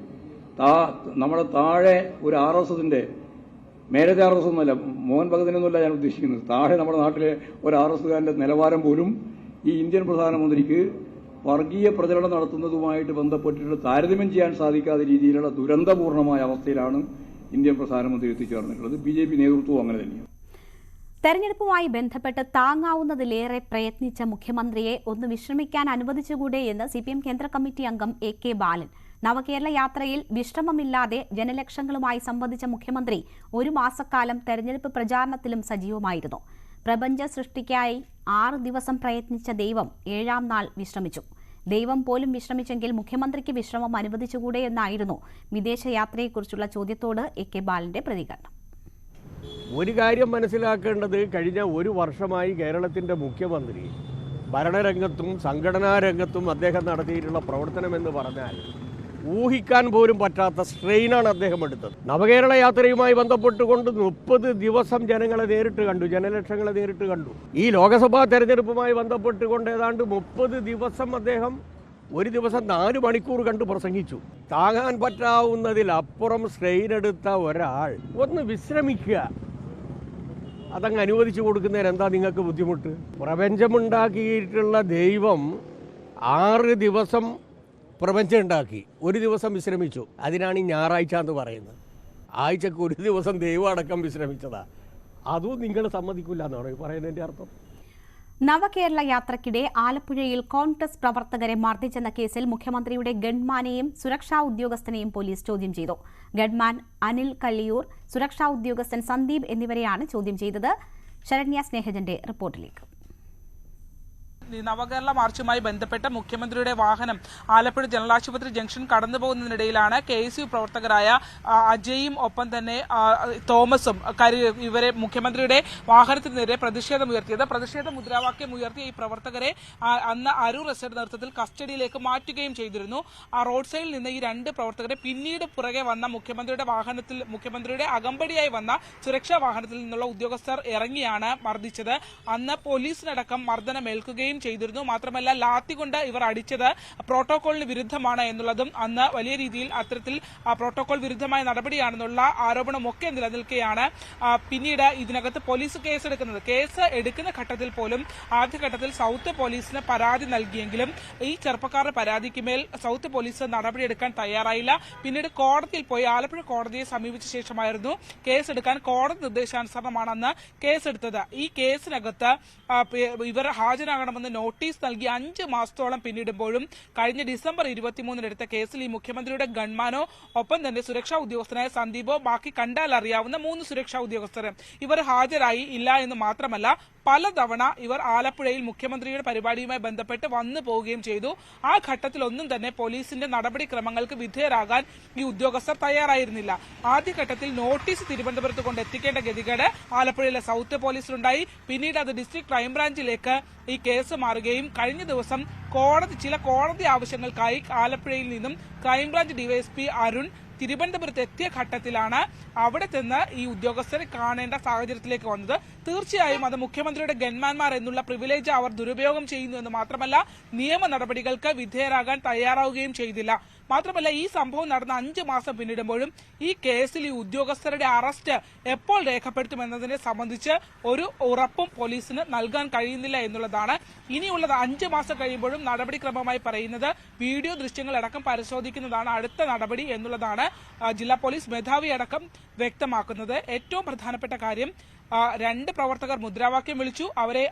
നമ്മുടെ താഴെ ഒരു RSSന്റെ മേലത്തെ RSS ഒന്നുമല്ല, മോഹൻ ഭഗവതിനൊന്നുമല്ല ഞാൻ ഉദ്ദേശിക്കുന്നത്. താഴെ നമ്മുടെ നാട്ടിലെ ഒരു RSSകാരന്റെ നിലവാരം പോലും ഈ ഇന്ത്യൻ പ്രധാനമന്ത്രിക്ക് വർഗീയ പ്രചരണം നടത്തുന്നതുമായിട്ട് ബന്ധപ്പെട്ടിട്ട് താരതമ്യം ചെയ്യാൻ സാധിക്കാത്ത രീതിയിലുള്ള ദുരന്തപൂർണമായ അവസ്ഥയിലാണ് ഇന്ത്യൻ പ്രധാനമന്ത്രി എത്തിച്ചേർന്നിട്ടുള്ളത്. BJP നേതൃത്വവും അങ്ങനെ തന്നെയാണ്. തെരഞ്ഞെടുപ്പുമായി ബന്ധപ്പെട്ട് താങ്ങാവുന്നതിലേറെ പ്രയത്നിച്ച മുഖ്യമന്ത്രിയെ ഒന്ന് വിശ്രമിക്കാൻ അനുവദിച്ചുകൂടെ എന്ന് CPM കേന്ദ്ര കമ്മിറ്റി അംഗം AK ബാലൻ. നവകേരള യാത്രയിൽ വിശ്രമമില്ലാതെ ജനലക്ഷങ്ങളുമായി സംവദിച്ച മുഖ്യമന്ത്രി ഒരു മാസക്കാലം തെരഞ്ഞെടുപ്പ് പ്രചാരണത്തിലും സജീവമായിരുന്നു. പ്രപഞ്ച സൃഷ്ടിക്കായി 6 ദിവസം പ്രയത്നിച്ച ദൈവം 7-ാം നാൾ വിശ്രമിച്ചു. ദൈവം പോലും വിശ്രമിച്ചെങ്കിൽ മുഖ്യമന്ത്രിക്ക് വിശ്രമം അനുവദിച്ചുകൂടെ എന്നായിരുന്നു വിദേശയാത്രയെക്കുറിച്ചുള്ള ചോദ്യത്തോട് AK ബാലന്റെ പ്രതികരണം. ഒരു കാര്യം മനസ്സിലാക്കേണ്ടത്, കഴിഞ്ഞ ഒരു വർഷമായി കേരളത്തിൻ്റെ മുഖ്യമന്ത്രി ഭരണരംഗത്തും സംഘടനാ രംഗത്തും അദ്ദേഹം നടത്തിയിട്ടുള്ള പ്രവർത്തനമെന്ന് പറഞ്ഞാൽ ഊഹിക്കാൻ പോലും പറ്റാത്ത സ്ട്രെയിനാണ് അദ്ദേഹം എടുത്തത്. നവകേരള യാത്രയുമായി ബന്ധപ്പെട്ടുകൊണ്ട് 30 ദിവസം ജനങ്ങളെ നേരിട്ട് കണ്ടു, ജനലക്ഷങ്ങളെ നേരിട്ട് കണ്ടു. ഈ ലോക്സഭാ തെരഞ്ഞെടുപ്പുമായി ബന്ധപ്പെട്ടുകൊണ്ട് ഏതാണ്ട് 30 ദിവസം അദ്ദേഹം ഒരു ദിവസം 4 മണിക്കൂർ കണ്ട് പ്രസംഗിച്ചു. താങ്ങാൻ പറ്റാവുന്നതിലപ്പുറം സ്ട്രെയിൻ എടുത്ത ഒരാൾ ഒന്ന് വിശ്രമിക്കുക, അതങ്ങ് അനുവദിച്ചു കൊടുക്കുന്നതിന് എന്താ നിങ്ങൾക്ക് ബുദ്ധിമുട്ട്? പ്രപഞ്ചമുണ്ടാക്കിയിട്ടുള്ള ദൈവം 6 ദിവസം പ്രപഞ്ചം ഉണ്ടാക്കി, ഒരു ദിവസം വിശ്രമിച്ചു. അതിനാണ് ഈ ഞായറാഴ്ച എന്ന് പറയുന്നത്. ആഴ്ചക്ക് ഒരു ദിവസം ദൈവം അടക്കം വിശ്രമിച്ചതാ. അതും നിങ്ങൾ സമ്മതിക്കില്ല എന്നാണ് ഈ പറയുന്നതിൻ്റെ അർത്ഥം. നവകേരള യാത്രയ്ക്കിടെ ആലപ്പുഴയിൽ കോൺഗ്രസ് പ്രവർത്തകരെ മർദ്ദിച്ചെന്ന കേസിൽ മുഖ്യമന്ത്രിയുടെ ഗൺമാനെയും സുരക്ഷാ ഉദ്യോഗസ്ഥനെയും പോലീസ് ചോദ്യം ചെയ്തു. ഗൺമാൻ അനിൽ കള്ളിയൂർ, സുരക്ഷാ ഉദ്യോഗസ്ഥൻ സന്ദീപ് എന്നിവരെയാണ് ചോദ്യം ചെയ്തത്. ശരണ്യ സ്നേഹജന്റെ റിപ്പോർട്ടിലേക്ക്. നവകേരള മാർച്ചുമായി ബന്ധപ്പെട്ട മുഖ്യമന്ത്രിയുടെ വാഹനം ആലപ്പുഴ ജനറൽ ആശുപത്രി ജംഗ്ഷൻ കടന്നു പോകുന്നതിനിടയിലാണ് KSU പ്രവർത്തകരായ അജയും ഒപ്പം തന്നെ തോമസും ഇവരെ മുഖ്യമന്ത്രിയുടെ വാഹനത്തിന് നേരെ പ്രതിഷേധമുയർത്തിയത്. പ്രതിഷേധ മുദ്രാവാക്യം ഉയർത്തിയ ഈ പ്രവർത്തകരെ അന്ന് അരൂർ എസ്റ്റേറ്റ് നേതൃത്വത്തിൽ കസ്റ്റഡിയിലേക്ക് മാറ്റുകയും ചെയ്തിരുന്നു. ആ റോഡ് സൈഡിൽ നിന്ന് ഈ 2 പ്രവർത്തകരെ പിന്നീട് പുറകെ വന്ന മുഖ്യമന്ത്രിയുടെ അകമ്പടിയായി വന്ന സുരക്ഷാ വാഹനത്തിൽ നിന്നുള്ള ഉദ്യോഗസ്ഥർ ഇറങ്ങിയാണ് മർദ്ദിച്ചത്. അന്ന് പോലീസിനടക്കം മർദ്ദനമേൽക്കുകയും ചെയ്തിരുന്നു. മാത്രമല്ല ലാത്തി കൊണ്ട് ഇവർ അടിച്ചത് പ്രോട്ടോകോളിന് വിരുദ്ധമാണ് എന്നുള്ളതും അന്ന് വലിയ രീതിയിൽ അത്തരത്തിൽ പ്രോട്ടോകോൾ വിരുദ്ധമായ നടപടിയാണെന്നുള്ള ആരോപണമൊക്കെ നിലനിൽക്കുകയാണ്. പിന്നീട് ഇതിനകത്ത് പോലീസ് കേസെടുക്കുന്നത്. കേസ് എടുക്കുന്ന ഘട്ടത്തിൽ പോലും ആദ്യഘട്ടത്തിൽ സൗത്ത് പോലീസിന് പരാതി നൽകിയെങ്കിലും ഈ ചെറുപ്പക്കാരുടെ പരാതിക്ക് മേൽ സൗത്ത് പോലീസ് നടപടിയെടുക്കാൻ തയ്യാറായില്ല. പിന്നീട് കോടതിയിൽ പോയി ആലപ്പുഴ കോടതിയെ സമീപിച്ച ശേഷമായിരുന്നു കേസെടുക്കാൻ കോടതി നിർദ്ദേശാനുസരണമാണ് അന്ന് കേസെടുത്തത്. ഈ കേസിനകത്ത് ഇവർ ഹാജരാകണമെന്ന് നൽകണമെന്ന് നോട്ടീസ് നൽകി 5 മാസത്തോളം പിന്നിടുമ്പോഴും കഴിഞ്ഞ ഡിസംബർ 23 എടുത്ത കേസിൽ ഈ മുഖ്യമന്ത്രിയുടെ ഗൺമാനോ ഒപ്പം തന്നെ സുരക്ഷാ ഉദ്യോഗസ്ഥനായ സന്ദീപോ ബാക്കി കണ്ടാൽ അറിയാവുന്ന 3 സുരക്ഷാ ഉദ്യോഗസ്ഥർ ഇവർ ഹാജരായി ഇല്ല എന്ന് മാത്രമല്ല പലതവണ ഇവർ ആലപ്പുഴയിൽ മുഖ്യമന്ത്രിയുടെ പരിപാടിയുമായി ബന്ധപ്പെട്ട് വന്നു പോവുകയും ചെയ്തു. ആ ഘട്ടത്തിൽ ഒന്നും തന്നെ പോലീസിന്റെ നടപടിക്രമങ്ങൾക്ക് വിധേയരാകാൻ ഈ ഉദ്യോഗസ്ഥർ തയ്യാറായിരുന്നില്ല. ആദ്യഘട്ടത്തിൽ നോട്ടീസ് തിരുവനന്തപുരത്ത് കൊണ്ട് എത്തിക്കേണ്ട ഗതികേട് ആലപ്പുഴയിലെ സൗത്ത് പോലീസിലുണ്ടായി. പിന്നീട് അത് ഡിസ്ട്രിക്ട് ക്രൈംബ്രാഞ്ചിലേക്ക് ഈ കേസ് മാറുകയും കഴിഞ്ഞ ദിവസം ചില കോടതി ആവശ്യങ്ങൾക്കായി ആലപ്പുഴയിൽ നിന്നും ക്രൈംബ്രാഞ്ച് ഡിവൈഎസ്പി അരുൺ തിരുവനന്തപുരത്ത് എത്തിയ ഘട്ടത്തിലാണ് അവിടെ നിന്ന് ഈ ഉദ്യോഗസ്ഥരെ കാണേണ്ട സാഹചര്യത്തിലേക്ക് വന്നത്. തീർച്ചയായും അത് മുഖ്യമന്ത്രിയുടെ ഗൺമാൻമാർ എന്നുള്ള പ്രിവിലേജ് അവർ ദുരുപയോഗം ചെയ്യുന്നു എന്ന് മാത്രമല്ല നിയമ നടപടികൾക്ക് വിധേയരാകാൻ തയ്യാറാവുകയും ചെയ്തില്ല. മാത്രമല്ല ഈ സംഭവം നടന്ന 5 മാസം പിന്നിടുമ്പോഴും ഈ കേസിൽ ഈ ഉദ്യോഗസ്ഥരുടെ അറസ്റ്റ് എപ്പോൾ രേഖപ്പെടുത്തുമെന്നതിനെ സംബന്ധിച്ച് ഒരു ഉറപ്പും പോലീസിന് നൽകാൻ കഴിയുന്നില്ല എന്നുള്ളതാണ്. ഇനിയുള്ളത് 5 മാസം കഴിയുമ്പോഴും നടപടിക്രമമായി പറയുന്നത് വീഡിയോ ദൃശ്യങ്ങളടക്കം പരിശോധിക്കുന്നതാണ് അടുത്ത നടപടി എന്നുള്ളതാണ് ജില്ലാ പോലീസ് മേധാവി അടക്കം വ്യക്തമാക്കുന്നത്. ഏറ്റവും പ്രധാനപ്പെട്ട കാര്യം 2 പ്രവർത്തകർ മുദ്രാവാക്യം വിളിച്ചു. അവരെ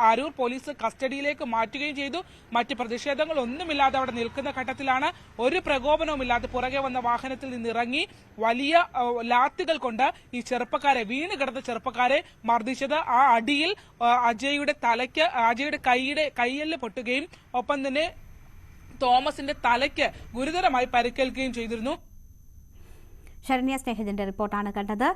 ആരൂർ പോലീസ് കസ്റ്റഡിയിലേക്ക് മാറ്റുകയും ചെയ്തു. മറ്റ് പ്രതിഷേധങ്ങളൊന്നുമില്ലാതെ അവിടെ നിൽക്കുന്ന ഘട്ടത്തിലാണ് ഒരു പ്രകോപനവുമില്ലാതെ പുറകെ വന്ന വാഹനത്തിൽ നിന്നിറങ്ങി വലിയ ലാത്തികൾ കൊണ്ട് ഈ വീണ് കിടന്ന ചെറുപ്പക്കാരെ മർദ്ദിച്ചത്. ആ അടിയിൽ അജയുടെ കൈയെല്ല് പൊട്ടുകയും ഒപ്പം തന്നെ തോമസിന്റെ തലയ്ക്ക് ഗുരുതരമായി പരിക്കേൽക്കുകയും ചെയ്തിരുന്നു. ശരണ്യ സ്നേഹജന്റെ റിപ്പോർട്ടാണ് കണ്ടത്.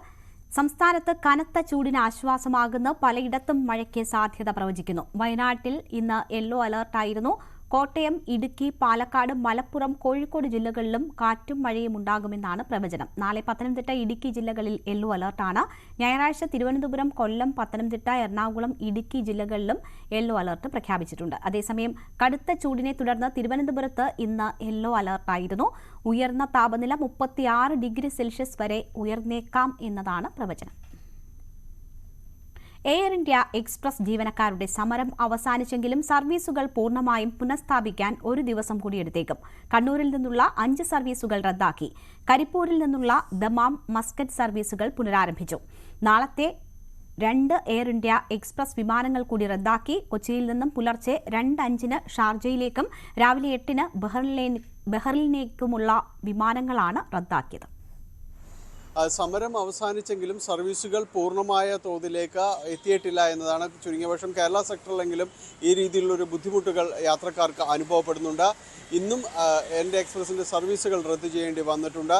സംസ്ഥാനത്ത് കനത്ത ചൂടിന് ആശ്വാസമാകുന്ന പലയിടത്തും മഴയ്ക്ക് സാധ്യത പ്രവചിക്കുന്നു. വയനാട്ടിൽ ഇന്ന് യെല്ലോ അലർട്ടായിരുന്നു. കോട്ടയം, ഇടുക്കി, പാലക്കാട്, മലപ്പുറം, കോഴിക്കോട് ജില്ലകളിലും കാറ്റും മഴയും ഉണ്ടാകുമെന്നാണ് പ്രവചനം. നാളെ പത്തനംതിട്ട, ഇടുക്കി ജില്ലകളിൽ യെല്ലോ അലർട്ടാണ്. ഞായറാഴ്ച തിരുവനന്തപുരം, കൊല്ലം, പത്തനംതിട്ട, എറണാകുളം, ഇടുക്കി ജില്ലകളിലും യെല്ലോ അലർട്ട് പ്രഖ്യാപിച്ചിട്ടുണ്ട്. അതേസമയം കടുത്ത ചൂടിനെ തുടർന്ന് തിരുവനന്തപുരത്ത് ഇന്ന് യെല്ലോ അലർട്ടായിരുന്നു. ഉയർന്ന താപനില 36 ഡിഗ്രി സെൽഷ്യസ് വരെ ഉയർന്നേക്കാം എന്നതാണ് പ്രവചനം. എയർ ഇന്ത്യ എക്സ്പ്രസ് ജീവനക്കാരുടെ സമരം അവസാനിച്ചെങ്കിലും സർവീസുകൾ പൂർണ്ണമായും പുനഃസ്ഥാപിക്കാൻ ഒരു ദിവസം കൂടി എടുത്തേക്കും. കണ്ണൂരിൽ നിന്നുള്ള 5 സർവീസുകൾ റദ്ദാക്കി. കരിപ്പൂരിൽ നിന്നുള്ള ദമാം, മസ്കറ്റ് സർവീസുകൾ പുനരാരംഭിച്ചു. നാളത്തെ 2 എയർ ഇന്ത്യ എക്സ്പ്രസ് വിമാനങ്ങൾ കൂടി റദ്ദാക്കി. കൊച്ചിയിൽ നിന്നും പുലർച്ചെ 2:05 ഷാർജയിലേക്കും രാവിലെ 8 ബഹ്റിനിലേക്കുമുള്ള വിമാനങ്ങളാണ് റദ്ദാക്കിയത്. സമരം അവസാനിച്ചെങ്കിലും സർവീസുകൾ പൂർണ്ണമായ തോതിലേക്ക് എത്തിയിട്ടില്ല എന്നതാണ് ചുരുങ്ങിയ പക്ഷം കേരള സെക്ടറിലെങ്കിലും ഈ രീതിയിലുള്ളൊരു ബുദ്ധിമുട്ടുകൾ യാത്രക്കാർക്ക് അനുഭവപ്പെടുന്നുണ്ട്. ഇന്നും എയർ ഇന്ത്യ എക്സ്പ്രസിൻ്റെ സർവീസുകൾ റദ്ദ് ചെയ്യേണ്ടി വന്നിട്ടുണ്ട്.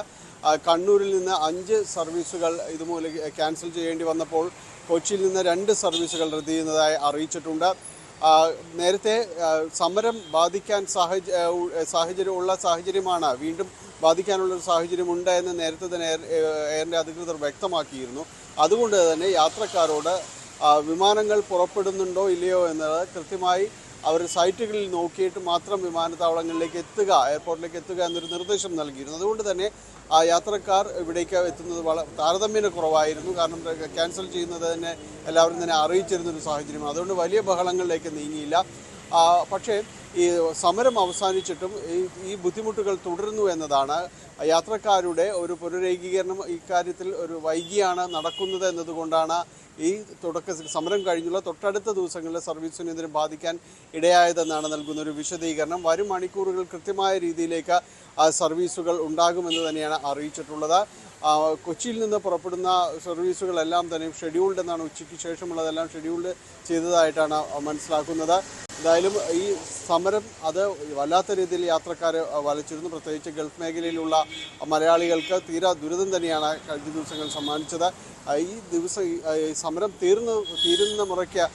കണ്ണൂരിൽ നിന്ന് 5 സർവീസുകൾ ഇതുമൂലം ക്യാൻസൽ ചെയ്യേണ്ടി വന്നപ്പോൾ കൊച്ചിയിൽ നിന്ന് 2 സർവീസുകൾ റദ്ദ് ചെയ്യുന്നതായി അറിയിച്ചിട്ടുണ്ട്. നേരത്തെ സമരം ബാധിക്കാൻ സാഹചര്യമാണ് വീണ്ടും ബാധിക്കാനുള്ളൊരു സാഹചര്യമുണ്ട് എന്ന് നേരത്തെ തന്നെ എയറിൻ്റെ അധികൃതർ വ്യക്തമാക്കിയിരുന്നു. അതുകൊണ്ട് തന്നെ യാത്രക്കാരോട് വിമാനങ്ങൾ പുറപ്പെടുന്നുണ്ടോ ഇല്ലയോ എന്നത് കൃത്യമായി അവർ സൈറ്റുകളിൽ നോക്കിയിട്ട് മാത്രം വിമാനത്താവളങ്ങളിലേക്ക് എത്തുക, എയർപോർട്ടിലേക്ക് എത്തുക എന്നൊരു നിർദ്ദേശം നൽകിയിരുന്നു. അതുകൊണ്ട് തന്നെ യാത്രക്കാർ ഇവിടേക്ക് എത്തുന്നത് താരതമ്യേന കുറവായിരുന്നു. കാരണം ക്യാൻസൽ ചെയ്യുന്നത് തന്നെ എല്ലാവരും തന്നെ അറിയിച്ചിരുന്നൊരു സാഹചര്യമാണ്. അതുകൊണ്ട് വലിയ ബഹളങ്ങളിലേക്ക് നീങ്ങിയില്ല. പക്ഷേ ഈ സമരം അവസാനിച്ചിട്ടും ഈ ബുദ്ധിമുട്ടുകൾ തുടരുന്നു എന്നതാണ്. യാത്രക്കാരുടെ ഒരു പുനരേകീകരണം ഇക്കാര്യത്തിൽ ഒരു വൈകിയാണ് നടക്കുന്നത് എന്നതുകൊണ്ടാണ് ഈ സമരം കഴിഞ്ഞുള്ള തൊട്ടടുത്ത ദിവസങ്ങളിലെ സർവീസിനെ ഇതിനെ ബാധിക്കാൻ ഇടയായതെന്നാണ് നൽകുന്നൊരു വിശദീകരണം. വരും മണിക്കൂറുകൾ കൃത്യമായ രീതിയിലേക്ക് സർവീസുകൾ ഉണ്ടാകുമെന്ന് തന്നെയാണ് അറിയിച്ചിട്ടുള്ളത്. കൊച്ചിയിൽ നിന്ന് പുറപ്പെടുന്ന സർവീസുകളെല്ലാം തന്നെ ഷെഡ്യൂൾഡ് എന്നാണ്. ഉച്ചയ്ക്ക് ശേഷമുള്ളതെല്ലാം ഷെഡ്യൂൾഡ് ചെയ്തതായിട്ടാണ് മനസ്സിലാക്കുന്നത്. എന്തായാലും ഈ സമരം അത് വല്ലാത്ത രീതിയിൽ യാത്രക്കാരെ വലച്ചിരുന്നു. പ്രത്യേകിച്ച് ഗൾഫ് മേഖലയിലുള്ള മലയാളികൾക്ക് തീരാ ദുരിതം തന്നെയാണ് കഴിഞ്ഞ ദിവസങ്ങൾ സമ്മാനിച്ചത്. ഈ സമരം തീരുന്ന മുറയ്ക്ക്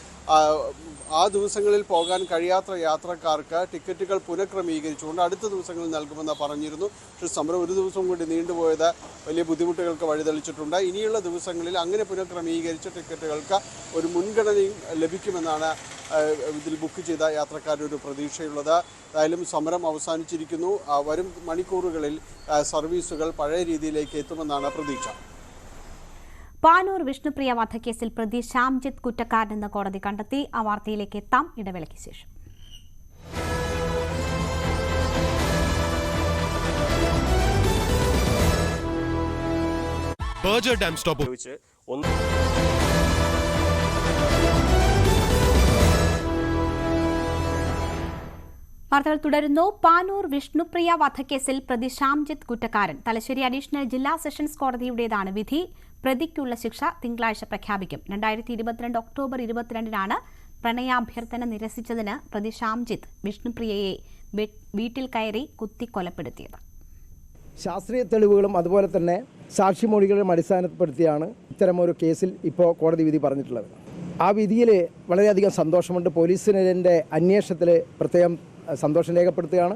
ആ ദിവസങ്ങളിൽ പോകാൻ കഴിയാത്ത യാത്രക്കാർക്ക് ടിക്കറ്റുകൾ പുനഃക്രമീകരിച്ചുകൊണ്ട് അടുത്ത ദിവസങ്ങളിൽ നൽകുമെന്ന് പറഞ്ഞിരുന്നു. പക്ഷേ സമരം ഒരു ദിവസം കൂടി നീണ്ടുപോയത് വലിയ ബുദ്ധിമുട്ടുകൾക്ക് വഴിതെളിച്ചിട്ടുണ്ട്. ഇനിയുള്ള ദിവസങ്ങളിൽ അങ്ങനെ പുനഃക്രമീകരിച്ച ടിക്കറ്റുകൾക്ക് ഒരു മുൻഗണനയും ലഭിക്കുമെന്നാണ് ഇതിൽ ബുക്ക് ചെയ്ത യാത്രക്കാരുടെ ഒരു പ്രതീക്ഷയുള്ളത്. എന്തായാലും സമരം അവസാനിച്ചിരിക്കുന്നു. വരും മണിക്കൂറുകളിൽ സർവീസുകൾ പഴയ രീതിയിലേക്ക് എത്തുമെന്നാണ് പ്രതീക്ഷ. പാനൂർ വിഷ്ണുപ്രിയ വധക്കേസിൽ പ്രതി ശ്യാംജിത്ത് കുറ്റക്കാരനെന്ന് കോടതി കണ്ടെത്തി. ആ വാർത്തയിലേക്ക് എത്താം ഇടവേളയ്ക്ക് ശേഷം. ബർജർ ഡാം സ്റ്റോപ്പ് വാർത്തകൾ തുടരുന്നു. പാനൂർ വിഷ്ണുപ്രിയ വധക്കേസിൽ പ്രതി ശ്യാംജിത്ത് കുറ്റക്കാരൻ. തലശ്ശേരി അഡീഷണൽ ജില്ലാ സെഷൻസ് കോടതിയുടേതാണ് വിധി. പ്രതിക്കുള്ള ശിക്ഷ തിങ്കളാഴ്ച പ്രഖ്യാപിക്കും. 2022 ഒക്ടോബർ 22-നാണ് പ്രണയാഭ്യർത്ഥന നിരസിച്ചതിന് പ്രതി ശ്യാംജിത്ത് വിഷ്ണുപ്രിയയെ വീട്ടിൽ കയറി കുത്തിക്കൊലപ്പെടുത്തിയത്. ശാസ്ത്രീയ തെളിവുകളും അതുപോലെ തന്നെ സാക്ഷിമൊഴികളും അടിസ്ഥാനപ്പെടുത്തിയാണ് ഇത്തരമൊരു കേസിൽ ഇപ്പോൾ കോടതി വിധി പറഞ്ഞിട്ടുള്ളത്. ആ വിധിയിൽ വളരെയധികം സന്തോഷമുണ്ട്. പോലീസിന്റെ അന്വേഷണത്തിൽ പ്രത്യേകം സന്തോഷം രേഖപ്പെടുത്തുകയാണ്.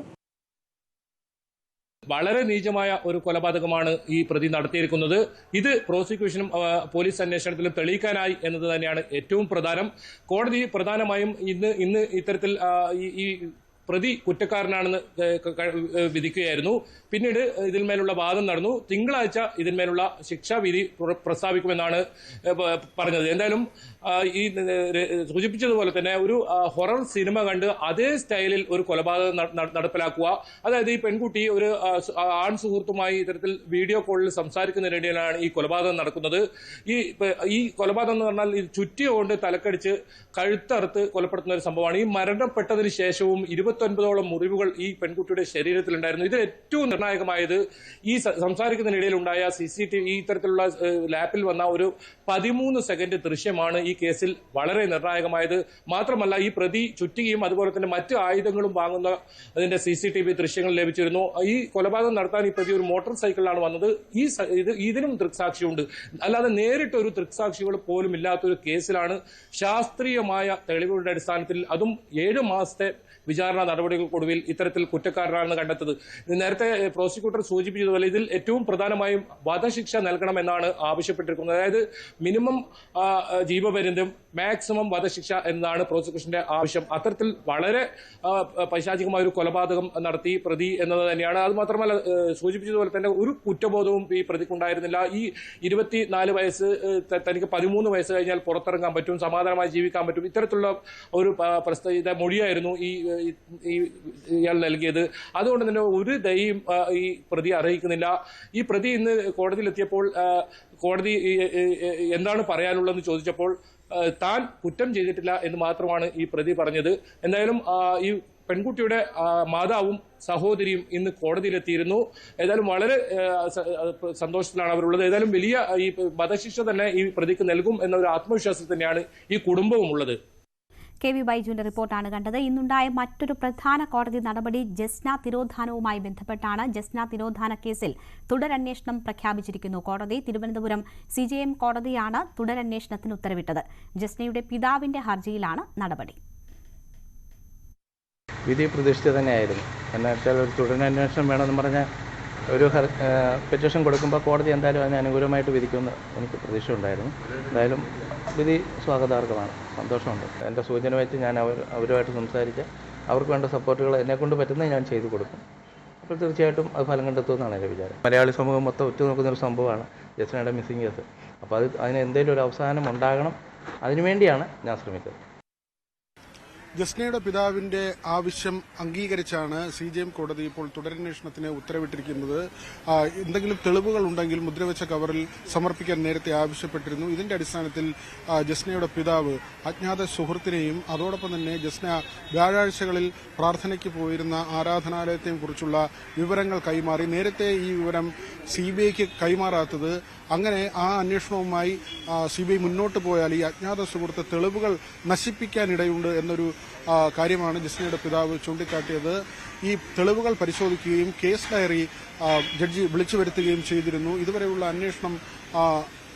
വളരെ നീചമായ ഒരു കൊലപാതകമാണ് ഈ പ്രതി നടത്തിയിരിക്കുന്നത്. ഇത് പ്രോസിക്യൂഷനും പോലീസ് അന്വേഷണത്തിലും തെളിയിക്കാനായി എന്നത് തന്നെയാണ് ഏറ്റവും പ്രധാനം. കോടതി പ്രധാനമായും ഇന്ന് ഇത്തരത്തിൽ ഈ പ്രതി കുറ്റക്കാരനാണെന്ന് വിധിക്കുകയായിരുന്നു. പിന്നീട് ഇതിന്മേലുള്ള വാദം നടന്നു. തിങ്കളാഴ്ച ഇതിന്മേലുള്ള ശിക്ഷാവിധി പ്രസ്താവിക്കുമെന്നാണ് പറഞ്ഞത്. എന്തായാലും ഈ സൂചിപ്പിച്ചതുപോലെ തന്നെ ഒരു ഹൊറർ സിനിമ കണ്ട് അതേ സ്റ്റൈലിൽ ഒരു കൊലപാതകം നടപ്പിലാക്കുക. അതായത് ഈ പെൺകുട്ടി ഒരു ആൺ സുഹൃത്തുമായി ഇത്തരത്തിൽ വീഡിയോ കോളിൽ സംസാരിക്കുന്നതിനിടയിലാണ് ഈ കൊലപാതകം നടക്കുന്നത്. ഈ കൊലപാതകം എന്ന് പറഞ്ഞാൽ ചുറ്റിയുകൊണ്ട് തലക്കടിച്ച് കഴുത്തറുത്ത് കൊലപ്പെടുത്തുന്ന ഒരു സംഭവമാണ്. ഈ മരണപ്പെട്ടതിന് ശേഷവും 29ഓളം മുറിവുകൾ ഈ പെൺകുട്ടിയുടെ ശരീരത്തിലുണ്ടായിരുന്നു. ഇതിൽ ഏറ്റവും നിർണായകമായത് ഈ സംസാരിക്കുന്നതിനിടയിൽ ഉണ്ടായ CCTV ഇത്തരത്തിലുള്ള ലാപ്പിൽ വന്ന ഒരു 13 സെക്കൻഡ് ദൃശ്യമാണ് ഈ കേസിൽ വളരെ നിർണായകമായത്. മാത്രമല്ല ഈ പ്രതി ചുറ്റികയും അതുപോലെ തന്നെ മറ്റ് ആയുധങ്ങളും വാങ്ങുന്ന അതിന്റെ CCTV ദൃശ്യങ്ങൾ ലഭിച്ചിരുന്നു. ഈ കൊലപാതകം നടത്താൻ ഈ പ്രതി ഒരു മോട്ടോർ സൈക്കിളിലാണ് വന്നത്. ഇതിനും ദൃക്സാക്ഷിയുണ്ട്. അല്ലാതെ നേരിട്ട് ഒരു ദൃക്സാക്ഷികൾ പോലും ഇല്ലാത്തൊരു കേസിലാണ് ശാസ്ത്രീയമായ തെളിവുകളുടെ അടിസ്ഥാനത്തിൽ അതും 7 മാസത്തെ വിചാരണ നടപടികൾക്കൊടുവിൽ ഇത്തരത്തിൽ കുറ്റക്കാരനാണെന്ന് കണ്ടെത്തത്. നേരത്തെ പ്രോസിക്യൂട്ടർ സൂചിപ്പിച്ചതുപോലെ ഇതിൽ ഏറ്റവും പ്രധാനമായും വധശിക്ഷ നൽകണമെന്നാണ് ആവശ്യപ്പെട്ടിരിക്കുന്നത്. അതായത് മിനിമം ജീവപര്യന്തം, മാക്സിമം വധശിക്ഷ എന്നതാണ് പ്രോസിക്യൂഷന്റെ ആവശ്യം. അത്തരത്തിൽ വളരെ പൈശാചികമായ ഒരു കൊലപാതകം നടത്തി പ്രതി എന്നത് തന്നെയാണ്. അത് മാത്രമല്ല സൂചിപ്പിച്ചതുപോലെ തന്നെ ഒരു കുറ്റബോധവും ഈ പ്രതിക്കുണ്ടായിരുന്നില്ല. ഈ 24 വയസ്സ് തനിക്ക് 13 വയസ്സ് കഴിഞ്ഞാൽ പുറത്തിറങ്ങാൻ പറ്റും, സമാധാനമായി ജീവിക്കാൻ പറ്റും, ഇത്തരത്തിലുള്ള ഒരു പ്രസ്താവിത മൊഴിയായിരുന്നു ഇയാൾ നൽകിയത്. അതുകൊണ്ട് തന്നെ ഒരു ദയയും ഈ പ്രതി അറിയിക്കുന്നില്ല. ഈ പ്രതി ഇന്ന് കോടതിയിലെത്തിയപ്പോൾ കോടതി എന്താണ് പറയാനുള്ളതെന്ന് ചോദിച്ചപ്പോൾ താൻ കുറ്റം ചെയ്തിട്ടില്ല എന്ന് മാത്രമാണ് ഈ പ്രതി പറഞ്ഞത്. എന്തായാലും ഈ പെൺകുട്ടിയുടെ മാതാവും സഹോദരിയും ഇന്ന് കോടതിയിലെത്തിയിരുന്നു. ഏതായാലും വളരെ സന്തോഷത്തിലാണ് അവരുള്ളത്. ഏതായാലും വലിയ ഈ വധശിക്ഷ തന്നെ ഈ പ്രതിക്ക് നൽകും എന്നൊരു ആത്മവിശ്വാസത്തിൽ തന്നെയാണ് ഈ കുടുംബവും ഉള്ളത്. KV ബൈജുവിന്റെ റിപ്പോർട്ടാണ് കണ്ടത്. ഇന്നുണ്ടായ മറ്റൊരു പ്രധാന കോടതി നടപടി ജസ്ന തിരോധാനവുമായി ബന്ധപ്പെട്ടാണ്. ജസ്ന തിരോധാന കേസിൽ തുടരന്വേഷണം പ്രഖ്യാപിച്ചിരിക്കുന്നു കോടതി. തിരുവനന്തപുരം CJM കോടതിയാണ് തുടരന്വേഷണത്തിന് ഉത്തരവിട്ടത്. ജസ്നയുടെ പിതാവിന്റെ ഹർജിയിലാണ് നടപടി. വിധി പ്രതീക്ഷിച്ച തന്നെയായിരുന്നു. എന്ന് വെച്ചാൽ ഒരു തുടരന്വേഷണം വേണമെന്ന് പറഞ്ഞാൽ ഒരു പെറ്റീഷൻ കൊടുക്കുമ്പോൾ കോടതി എന്തായാലും അതിന് അനുകൂലമായിട്ട് വിധിക്കുമെന്ന് എനിക്ക് പ്രതീക്ഷ ഉണ്ടായിരുന്നു. എന്തായാലും വിധി സ്വാഗതാർഹമാണ്, സന്തോഷമുണ്ട്. എൻ്റെ സൂചന വെച്ച് ഞാൻ അവരുമായിട്ട് സംസാരിച്ച് അവർക്ക് വേണ്ട സപ്പോർട്ടുകൾ എന്നെക്കൊണ്ട് പറ്റുന്നത് ഞാൻ ചെയ്തു കൊടുക്കും. അപ്പോൾ തീർച്ചയായിട്ടും അത് ഫലം കണ്ടെത്തുമെന്നാണ് എൻ്റെ വിചാരം. മലയാളി സമൂഹം മൊത്തം ഉറ്റുനോക്കുന്നൊരു സംഭവമാണ് ജസ്നയുടെ മിസ്സിംഗ് കേസ്. അപ്പോൾ അതിന് എന്തെങ്കിലും ഒരു അവസാനം ഉണ്ടാകണം, അതിനുവേണ്ടിയാണ് ഞാൻ ശ്രമിച്ചത്. ജസ്നയുടെ പിതാവിന്റെ ആവശ്യം അംഗീകരിച്ചാണ് CJM കോടതി ഇപ്പോൾ തുടരന്വേഷണത്തിന് ഉത്തരവിട്ടിരിക്കുന്നത്. എന്തെങ്കിലും തെളിവുകൾ ഉണ്ടെങ്കിൽ മുദ്രവെച്ച കവറിൽ സമർപ്പിക്കാൻ നേരത്തെ ആവശ്യപ്പെട്ടിരുന്നു. ഇതിന്റെ അടിസ്ഥാനത്തിൽ ജസ്നയുടെ പിതാവ് അജ്ഞാത സുഹൃത്തിനെയും അതോടൊപ്പം തന്നെ ജസ്ന വ്യാഴാഴ്ചകളിൽ പ്രാർത്ഥനയ്ക്ക് പോയിരുന്ന ആരാധനാലയത്തെയും കുറിച്ചുള്ള വിവരങ്ങൾ കൈമാറി. നേരത്തെ ഈ വിവരം CBIക്ക് കൈമാറാത്തത്, അങ്ങനെ ആ അന്വേഷണവുമായി CBI മുന്നോട്ട് പോയാൽ ഈ അജ്ഞാത സുഹൃത്ത് തെളിവുകൾ നശിപ്പിക്കാനിടയുണ്ട് എന്നൊരു കാര്യമാണ് ജസ്നയുടെ പിതാവ് ചൂണ്ടിക്കാട്ടിയത്. ഈ തെളിവുകൾ പരിശോധിക്കുകയും കേസ് ഡയറി ജഡ്ജി വിളിച്ചു വരുത്തുകയും ചെയ്തിരുന്നു. ഇതുവരെയുള്ള അന്വേഷണം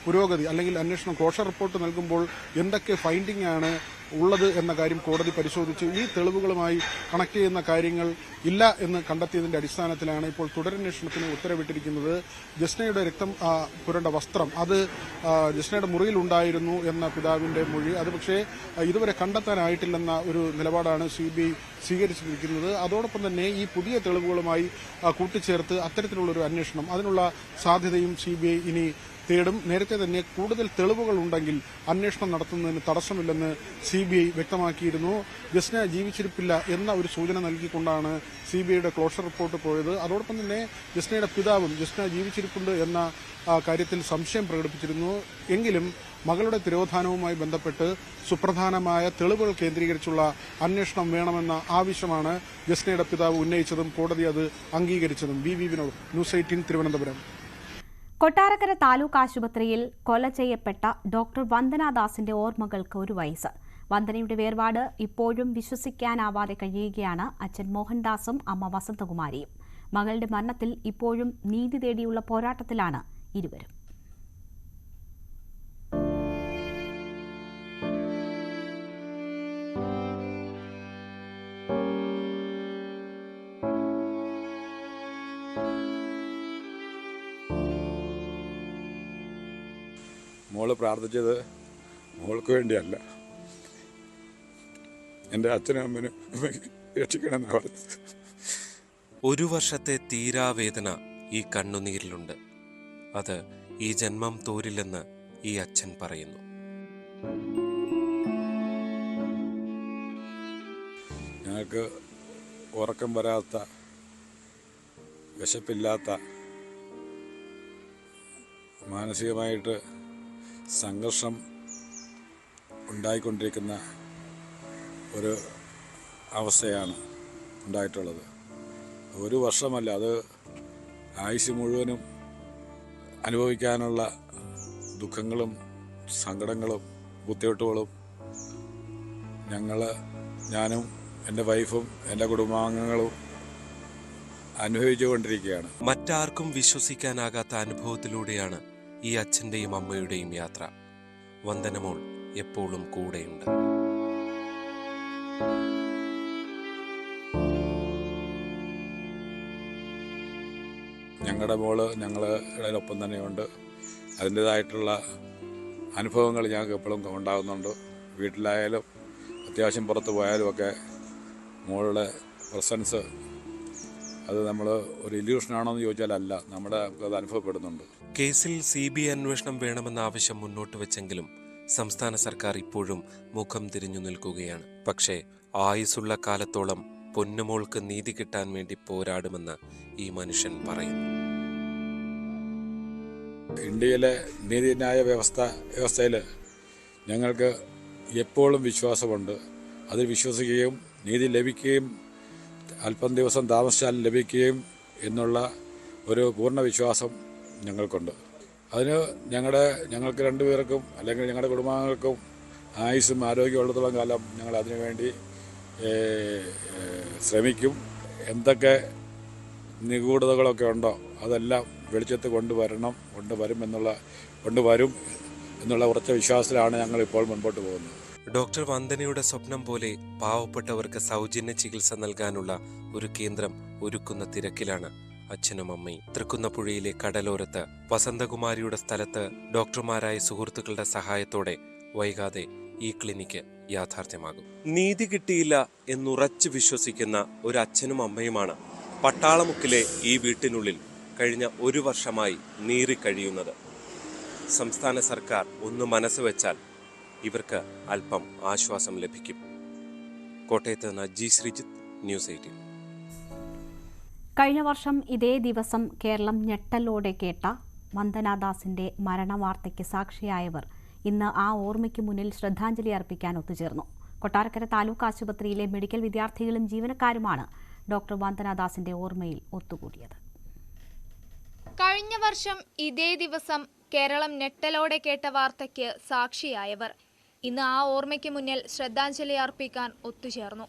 പുരോഗതി അല്ലെങ്കിൽ അന്വേഷണം ക്ലോഷർ റിപ്പോർട്ട് നൽകുമ്പോൾ എന്തൊക്കെ ഫൈൻഡിംഗ് ആണ് ഉള്ളത് എന്ന കാര്യം കോടതി പരിശോധിച്ചു. ഈ തെളിവുകളുമായി കണക്ട് ചെയ്യുന്ന കാര്യങ്ങൾ ഇല്ല എന്ന് കണ്ടെത്തിയതിന്റെ അടിസ്ഥാനത്തിലാണ് ഇപ്പോൾ തുടരന്വേഷണത്തിന് ഉത്തരവിട്ടിരിക്കുന്നത്. ജസ്നയുടെ രക്തം പുരണ്ട വസ്ത്രം അത് ജസ്നയുടെ മുറിയിലുണ്ടായിരുന്നു എന്ന പിതാവിന്റെ മൊഴി, അത് പക്ഷേ ഇതുവരെ കണ്ടെത്താനായിട്ടില്ലെന്ന ഒരു നിലപാടാണ് CBI സ്വീകരിച്ചിരിക്കുന്നത്. അതോടൊപ്പം തന്നെ ഈ പുതിയ തെളിവുകളുമായി കൂട്ടിച്ചേർത്ത് അത്തരത്തിലുള്ളൊരു അന്വേഷണം, അതിനുള്ള സാധ്യതയും CBI ഇനി തേടും. നേരത്തെ തന്നെ കൂടുതൽ തെളിവുകൾ ഉണ്ടെങ്കിൽ അന്വേഷണം നടത്തുന്നതിന് തടസ്സമില്ലെന്ന് CBI വ്യക്തമാക്കിയിരുന്നു. ജസ്ന ജീവിച്ചിരിപ്പില്ല എന്ന ഒരു സൂചന നൽകിക്കൊണ്ടാണ് CBIയുടെ ക്ലോഷർ റിപ്പോർട്ട് പോയത്. അതോടൊപ്പം തന്നെ ജസ്നയുടെ പിതാവും ജസ്ന ജീവിച്ചിരിപ്പുണ്ട് എന്ന കാര്യത്തിൽ സംശയം പ്രകടിപ്പിച്ചിരുന്നു. എങ്കിലും മകളുടെ തിരോധാനവുമായി ബന്ധപ്പെട്ട് സുപ്രധാനമായ തെളിവുകൾ കേന്ദ്രീകരിച്ചുള്ള അന്വേഷണം വേണമെന്ന ആവശ്യമാണ് ജസ്നയുടെ പിതാവ് ഉന്നയിച്ചതും കോടതി അത് അംഗീകരിച്ചതും. BV Vinod, news 18 Thiruvananthapuram. കൊട്ടാരക്കര താലൂക്ക് ആശുപത്രിയിൽ കൊല ചെയ്യപ്പെട്ട ഡോക്ടർ വന്ദനാദാസിന്റെ ഓർമ്മകൾക്ക് 1 വയസ്സ്. വന്ദനയുടെ വേർപാട് ഇപ്പോഴും വിശ്വസിക്കാനാവാതെ കഴിയുകയാണ് അച്ഛൻ മോഹൻദാസും അമ്മ വസന്തകുമാരിയും. മകളുടെ മരണത്തിൽ ഇപ്പോഴും നീതി തേടിയുള്ള പോരാട്ടത്തിലാണ് ഇരുവരും. മോള് പ്രാർത്ഥിച്ചത് മോൾക്ക് വേണ്ടിയല്ല, എൻ്റെ അച്ഛനും അമ്മനും രക്ഷിക്കണമെന്നാണ് പറഞ്ഞത്. 1 വർഷത്തെ തീരാവേദന ഈ കണ്ണുനീരിലുണ്ട്. അത് ഈ ജന്മം തോരില്ലെന്ന് ഈ അച്ഛൻ പറയുന്നു. ഞങ്ങൾക്ക് ഉറക്കം വരാത്ത, വിശപ്പില്ലാത്ത, മാനസികമായിട്ട് സംഘർഷം ഉണ്ടായിക്കൊണ്ടിരിക്കുന്ന ഒരു അവസ്ഥയാണ് ഉണ്ടായിട്ടുള്ളത്. 1 വർഷമല്ല, അത് ആയുസ് മുഴുവനും അനുഭവിക്കാനുള്ള ദുഃഖങ്ങളും സങ്കടങ്ങളും ബുദ്ധിമുട്ടുകളും ഞാനും എൻ്റെ വൈഫും എൻ്റെ കുടുംബാംഗങ്ങളും അനുഭവിച്ചുകൊണ്ടിരിക്കുകയാണ്. മറ്റാർക്കും വിശ്വസിക്കാനാകാത്ത അനുഭവത്തിലൂടെയാണ് ഈ അച്ഛൻ്റെയും അമ്മയുടെയും യാത്ര. വന്ദനമോൾ എപ്പോഴും കൂടെയുണ്ട്. ഞങ്ങളുടെ മോള് ഞങ്ങളുടെ ഒപ്പം തന്നെയുണ്ട്. അതിൻ്റേതായിട്ടുള്ള അനുഭവങ്ങൾ ഞങ്ങൾക്ക് എപ്പോഴും ഉണ്ടാകുന്നുണ്ട്. വീട്ടിലായാലും അത്യാവശ്യം പുറത്ത് പോയാലും ഒക്കെ മോളുടെ പ്രസൻസ് അത് നമ്മൾ ഒരു ഇല്യൂഷനാണോ എന്ന് ചോദിച്ചാൽ അല്ല, നമുക്കത് അനുഭവപ്പെടുന്നുണ്ട്. കേസിൽ CBI അന്വേഷണം വേണമെന്ന ആവശ്യം മുന്നോട്ട് വെച്ചെങ്കിലും സംസ്ഥാന സർക്കാർ ഇപ്പോഴും മുഖം തിരിഞ്ഞു നിൽക്കുകയാണ്. പക്ഷേ ആയുസ്സുള്ള കാലത്തോളം പൊന്നുമോൾക്ക് നീതി കിട്ടാൻ വേണ്ടി പോരാടുമെന്ന് ഈ മനുഷ്യൻ പറയുന്നു. ഇന്ത്യയിലെ നീതിന്യായ വ്യവസ്ഥയിൽ ഞങ്ങൾക്ക് എപ്പോഴും വിശ്വാസമുണ്ട്. അതിൽ വിശ്വസിക്കുകയും നീതി ലഭിക്കുകയും അല്പം ദിവസം താമസിച്ചാൽ ലഭിക്കുകയും എന്നുള്ള ഒരു പൂർണ്ണ വിശ്വാസം ഞങ്ങൾക്കുണ്ട്. അതിന് ഞങ്ങൾക്ക് 2 പേർക്കും അല്ലെങ്കിൽ ഞങ്ങളുടെ കുടുംബാംഗങ്ങൾക്കും ആയുസ്സും ആരോഗ്യമുള്ളത്തോളം കാലം ഞങ്ങൾ അതിനുവേണ്ടി ശ്രമിക്കും. എന്തൊക്കെ നിഗൂഢതകളൊക്കെ ഉണ്ടോ അതെല്ലാം വെളിച്ചത്ത് കൊണ്ടുവരും എന്നുള്ള ഉറച്ച വിശ്വാസത്തിലാണ് ഞങ്ങൾ ഇപ്പോൾ മുൻപോട്ട് പോകുന്നത്. ഡോക്ടർ വന്ദനയുടെ സ്വപ്നം പോലെ പാവപ്പെട്ടവർക്ക് സൗജന്യ ചികിത്സ നൽകാനുള്ള ഒരു കേന്ദ്രം ഒരുക്കുന്ന തിരക്കിലാണ് അച്ഛനും അമ്മയും. തൃക്കുന്നപ്പുഴയിലെ കടലോരത്ത് വസന്തകുമാരിയുടെ സ്ഥലത്ത് ഡോക്ടർമാരായ സുഹൃത്തുക്കളുടെ സഹായത്തോടെ വൈകാതെ ഈ ക്ലിനിക്ക് യാഥാർത്ഥ്യമാകും. നീതി കിട്ടിയില്ല എന്നുറച്ചു വിശ്വസിക്കുന്ന ഒരു അച്ഛനും അമ്മയുമാണ് പട്ടാളമുക്കിലെ ഈ വീട്ടിനുള്ളിൽ കഴിഞ്ഞ 1 വർഷമായി നീറിക്കഴിയുന്നത്. സംസ്ഥാന സർക്കാർ ഒന്ന് മനസ്സ് വെച്ചാൽ ഇവർക്ക് അല്പം ആശ്വാസം ലഭിക്കും. കോട്ടയത്ത് നിന്ന് G. ശ്രീജിത്ത്, ന്യൂസ് 18. കഴിഞ്ഞ വർഷം ഇതേ ദിവസം കേരളം ഞെട്ടലോടെ കേട്ട വന്ദനാദാസിന്റെ മരണവാർത്തയ്ക്ക് സാക്ഷിയായവർ ഇന്ന് ആ ഓർമ്മയ്ക്ക് മുന്നിൽ ശ്രദ്ധാഞ്ജലി അർപ്പിക്കാൻ ഒത്തുചേർന്നു. കൊട്ടാരക്കര താലൂക്ക് ആശുപത്രിയിലെ മെഡിക്കൽ വിദ്യാർത്ഥികളും ജീവനക്കാരുമാണ് ഡോക്ടർ വന്ദനാദാസിന്റെ ഓർമ്മയിൽ ഒത്തുകൂടിയത്. കഴിഞ്ഞ വർഷം ഇതേ ദിവസം കേരളം ഞെട്ടലോടെ കേട്ട വാർത്തയ്ക്ക് സാക്ഷിയായവർ ഇന്ന് ആ ഓർമ്മയ്ക്ക് മുന്നിൽ ശ്രദ്ധാഞ്ജലി അർപ്പിക്കാൻ ഒത്തുചേർന്നു.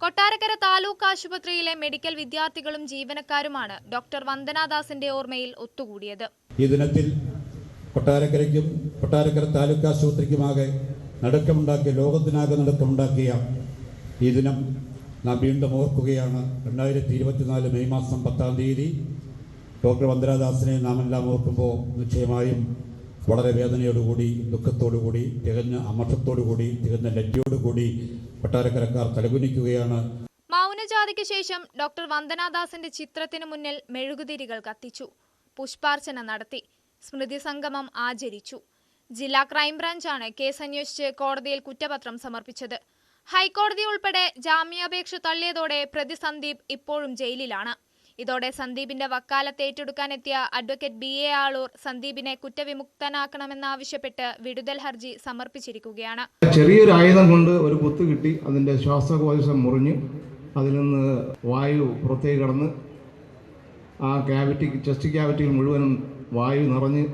കൊട്ടാരക്കര താലൂക്ക് ആശുപത്രിയിലെ മെഡിക്കൽ വിദ്യാർത്ഥികളും ജീവനക്കാരുമാണ് ഡോക്ടർ വന്ദനാദാസിന്റെ ഓർമ്മയിൽ ഒത്തുകൂടിയത്. ഈ ദിനത്തിൽ കൊട്ടാരക്കരയ്ക്കും കൊട്ടാരക്കര താലൂക്ക് ആശുപത്രിക്കുമാകെ നടുക്കമുണ്ടാക്കിയ, ലോകത്തിനാകെ നടുക്കമുണ്ടാക്കിയ ഈ ദിനം നാം വീണ്ടും ഓർക്കുകയാണ്. 2024 മെയ് മാസം 10-ാം തീയതി ഡോക്ടർ വന്ദനാദാസിനെ നാം എല്ലാം ഓർക്കുമ്പോൾ നിശ്ചയമായും വളരെ വേദനയോടുകൂടി, ദുഃഖത്തോടുകൂടി, തികഞ്ഞ അമർഷത്തോടുകൂടി, തികഞ്ഞ ലജ്ജയോടുകൂടി കൊട്ടാരക്കരക്കാർ തലകുനിക്കുകയാണ്. മൗനജാതിക്ക് ശേഷം ഡോക്ടർ വന്ദനാദാസിന്റെ ചിത്രത്തിന് മുന്നിൽ മെഴുകുതിരികൾ കത്തിച്ചു, പുഷ്പാർച്ചന നടത്തി, സ്മൃതി സംഗമം ആചരിച്ചു. ജില്ലാ ക്രൈംബ്രാഞ്ചാണ് കേസ് അന്വേഷിച്ച് കോടതിയിൽ കുറ്റപത്രം സമർപ്പിച്ചത്. ഹൈക്കോടതി ഉൾപ്പെടെ ജാമ്യാപേക്ഷ തള്ളിയതോടെ പ്രതി സന്ദീപ് ഇപ്പോഴും ജയിലിലാണ്. ഇതോടെ സന്ദീപിന്റെ വക്കാലത്ത് ഏറ്റെടുക്കാനെത്തിയ അഡ്വക്കേറ്റ് BA ആളൂർ സന്ദീപിനെ കുറ്റവിമുക്തനാക്കണമെന്നാവശ്യപ്പെട്ട് വിടുതൽ ഹർജി സമർപ്പിച്ചിരിക്കുകയാണ്. ചെറിയൊരു ആയുധം കൊണ്ട് ഒരു കുത്ത് കിട്ടി, അതിന്റെ ശ്വാസകോശം മുറിഞ്ഞ് അതിൽ നിന്ന് വായു പുറത്തേക്ക് കടന്ന് ആ ചെസ്റ്റ് ക്യാവിറ്റിയിൽ മുഴുവനും വായു നിറഞ്ഞ്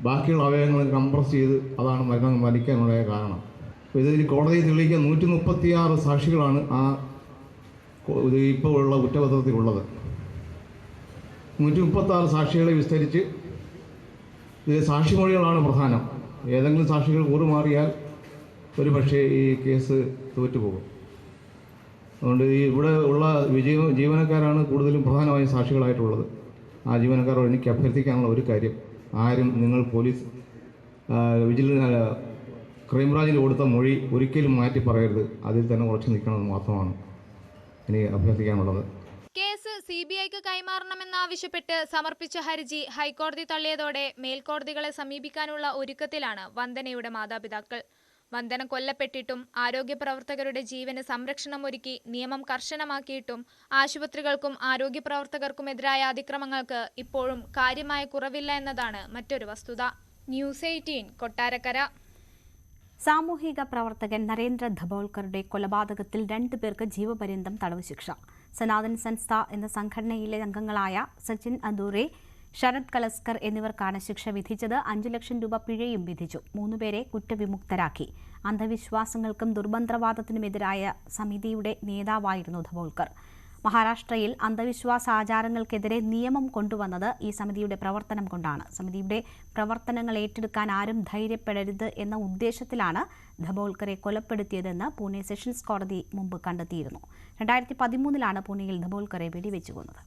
ബാക്കിയുള്ള അവയവങ്ങൾ കംപ്രസ് ചെയ്ത് അതാണ് മരിക്കാനുള്ള കാരണം. അപ്പോൾ ഇതിൽ കോടതിയിൽ തെളിയിക്കാൻ 136 സാക്ഷികളാണ് ഇപ്പോൾ ഉള്ള കുറ്റപത്രത്തിലുള്ളത്. 136 സാക്ഷികളെ വിസ്തരിച്ച് ഇതിൽ സാക്ഷിമൊഴികളാണ് പ്രധാനം. ഏതെങ്കിലും സാക്ഷികൾ കൂറുമാറിയാൽ ഒരു പക്ഷേ ഈ കേസ് തോറ്റുപോകും. അതുകൊണ്ട് ഇവിടെ ഉള്ള ജീവനക്കാരാണ് കൂടുതലും പ്രധാനമായും സാക്ഷികളായിട്ടുള്ളത്. ആ ജീവനക്കാരോട് എനിക്ക് അഭ്യർത്ഥിക്കാനുള്ള ഒരു കാര്യം, ആരും നിങ്ങൾ പോലീസ് ക്രൈംബ്രാഞ്ചിൽ കൊടുത്ത മൊഴി ഒരിക്കലും മാറ്റി പറയരുത്. അതിൽ തന്നെ ഉറച്ചു നിൽക്കണമെന്ന് മാത്രമാണ് എനിക്ക് അഭ്യർത്ഥിക്കാനുള്ളത്. കേസ് CBIക്ക് കൈമാറണമെന്നാവശ്യപ്പെട്ട് സമർപ്പിച്ച ഹർജി ഹൈക്കോടതി തള്ളിയതോടെ മേൽക്കോടതികളെ സമീപിക്കാനുള്ള ഒരുക്കത്തിലാണ് വന്ദനയുടെ മാതാപിതാക്കൾ. വന്ദന കൊല്ലപ്പെട്ടിട്ടും ആരോഗ്യ പ്രവർത്തകരുടെ ജീവന് സംരക്ഷണം ഒരുക്കി നിയമം കർശനമാക്കിയിട്ടും ആശുപത്രികൾക്കും ആരോഗ്യ പ്രവർത്തകർക്കുമെതിരായ അതിക്രമങ്ങൾക്ക് ഇപ്പോഴും കാര്യമായ കുറവില്ല എന്നതാണ് മറ്റൊരു വസ്തുത. ന്യൂസ് 18 കൊട്ടാരക്കര. സാമൂഹിക പ്രവർത്തകൻ നരേന്ദ്ര ധബോൾക്കറുടെ കൊലപാതകത്തിൽ 2 പേർക്ക് ജീവപര്യന്തം തടവ് ശിക്ഷ. സനാതൻ സംസ്ഥ എന്ന സംഘടനയിലെ അംഗങ്ങളായ സച്ചിൻ അദൂരെ, ശരത് കലസ്കർ എന്നിവർക്കാണ് ശിക്ഷ വിധിച്ചത്. 5 ലക്ഷം രൂപ പിഴയും വിധിച്ചു. 3 പേരെ കുറ്റവിമുക്തരാക്കി. അന്ധവിശ്വാസങ്ങൾക്കും ദുർമന്ത്രവാദത്തിനുമെതിരായ സമിതിയുടെ നേതാവായിരുന്നു ധബോൾക്കർ. മഹാരാഷ്ട്രയിൽ അന്ധവിശ്വാസ ആചാരങ്ങൾക്കെതിരെ നിയമം കൊണ്ടുവന്നത് ഈ സമിതിയുടെ പ്രവർത്തനം കൊണ്ടാണ്. സമിതിയുടെ പ്രവർത്തനങ്ങൾ ഏറ്റെടുക്കാൻ ആരും ധൈര്യപ്പെടരുത് എന്ന ഉദ്ദേശത്തിലാണ് ധബോൾക്കറെ കൊലപ്പെടുത്തിയതെന്ന് പൂനെ സെഷൻസ് കോടതി മുമ്പ് കണ്ടെത്തിയിരുന്നു. 2013 പൂനെയിൽ ധബോൾക്കറെ വെടിവെച്ചു കൊന്നത്.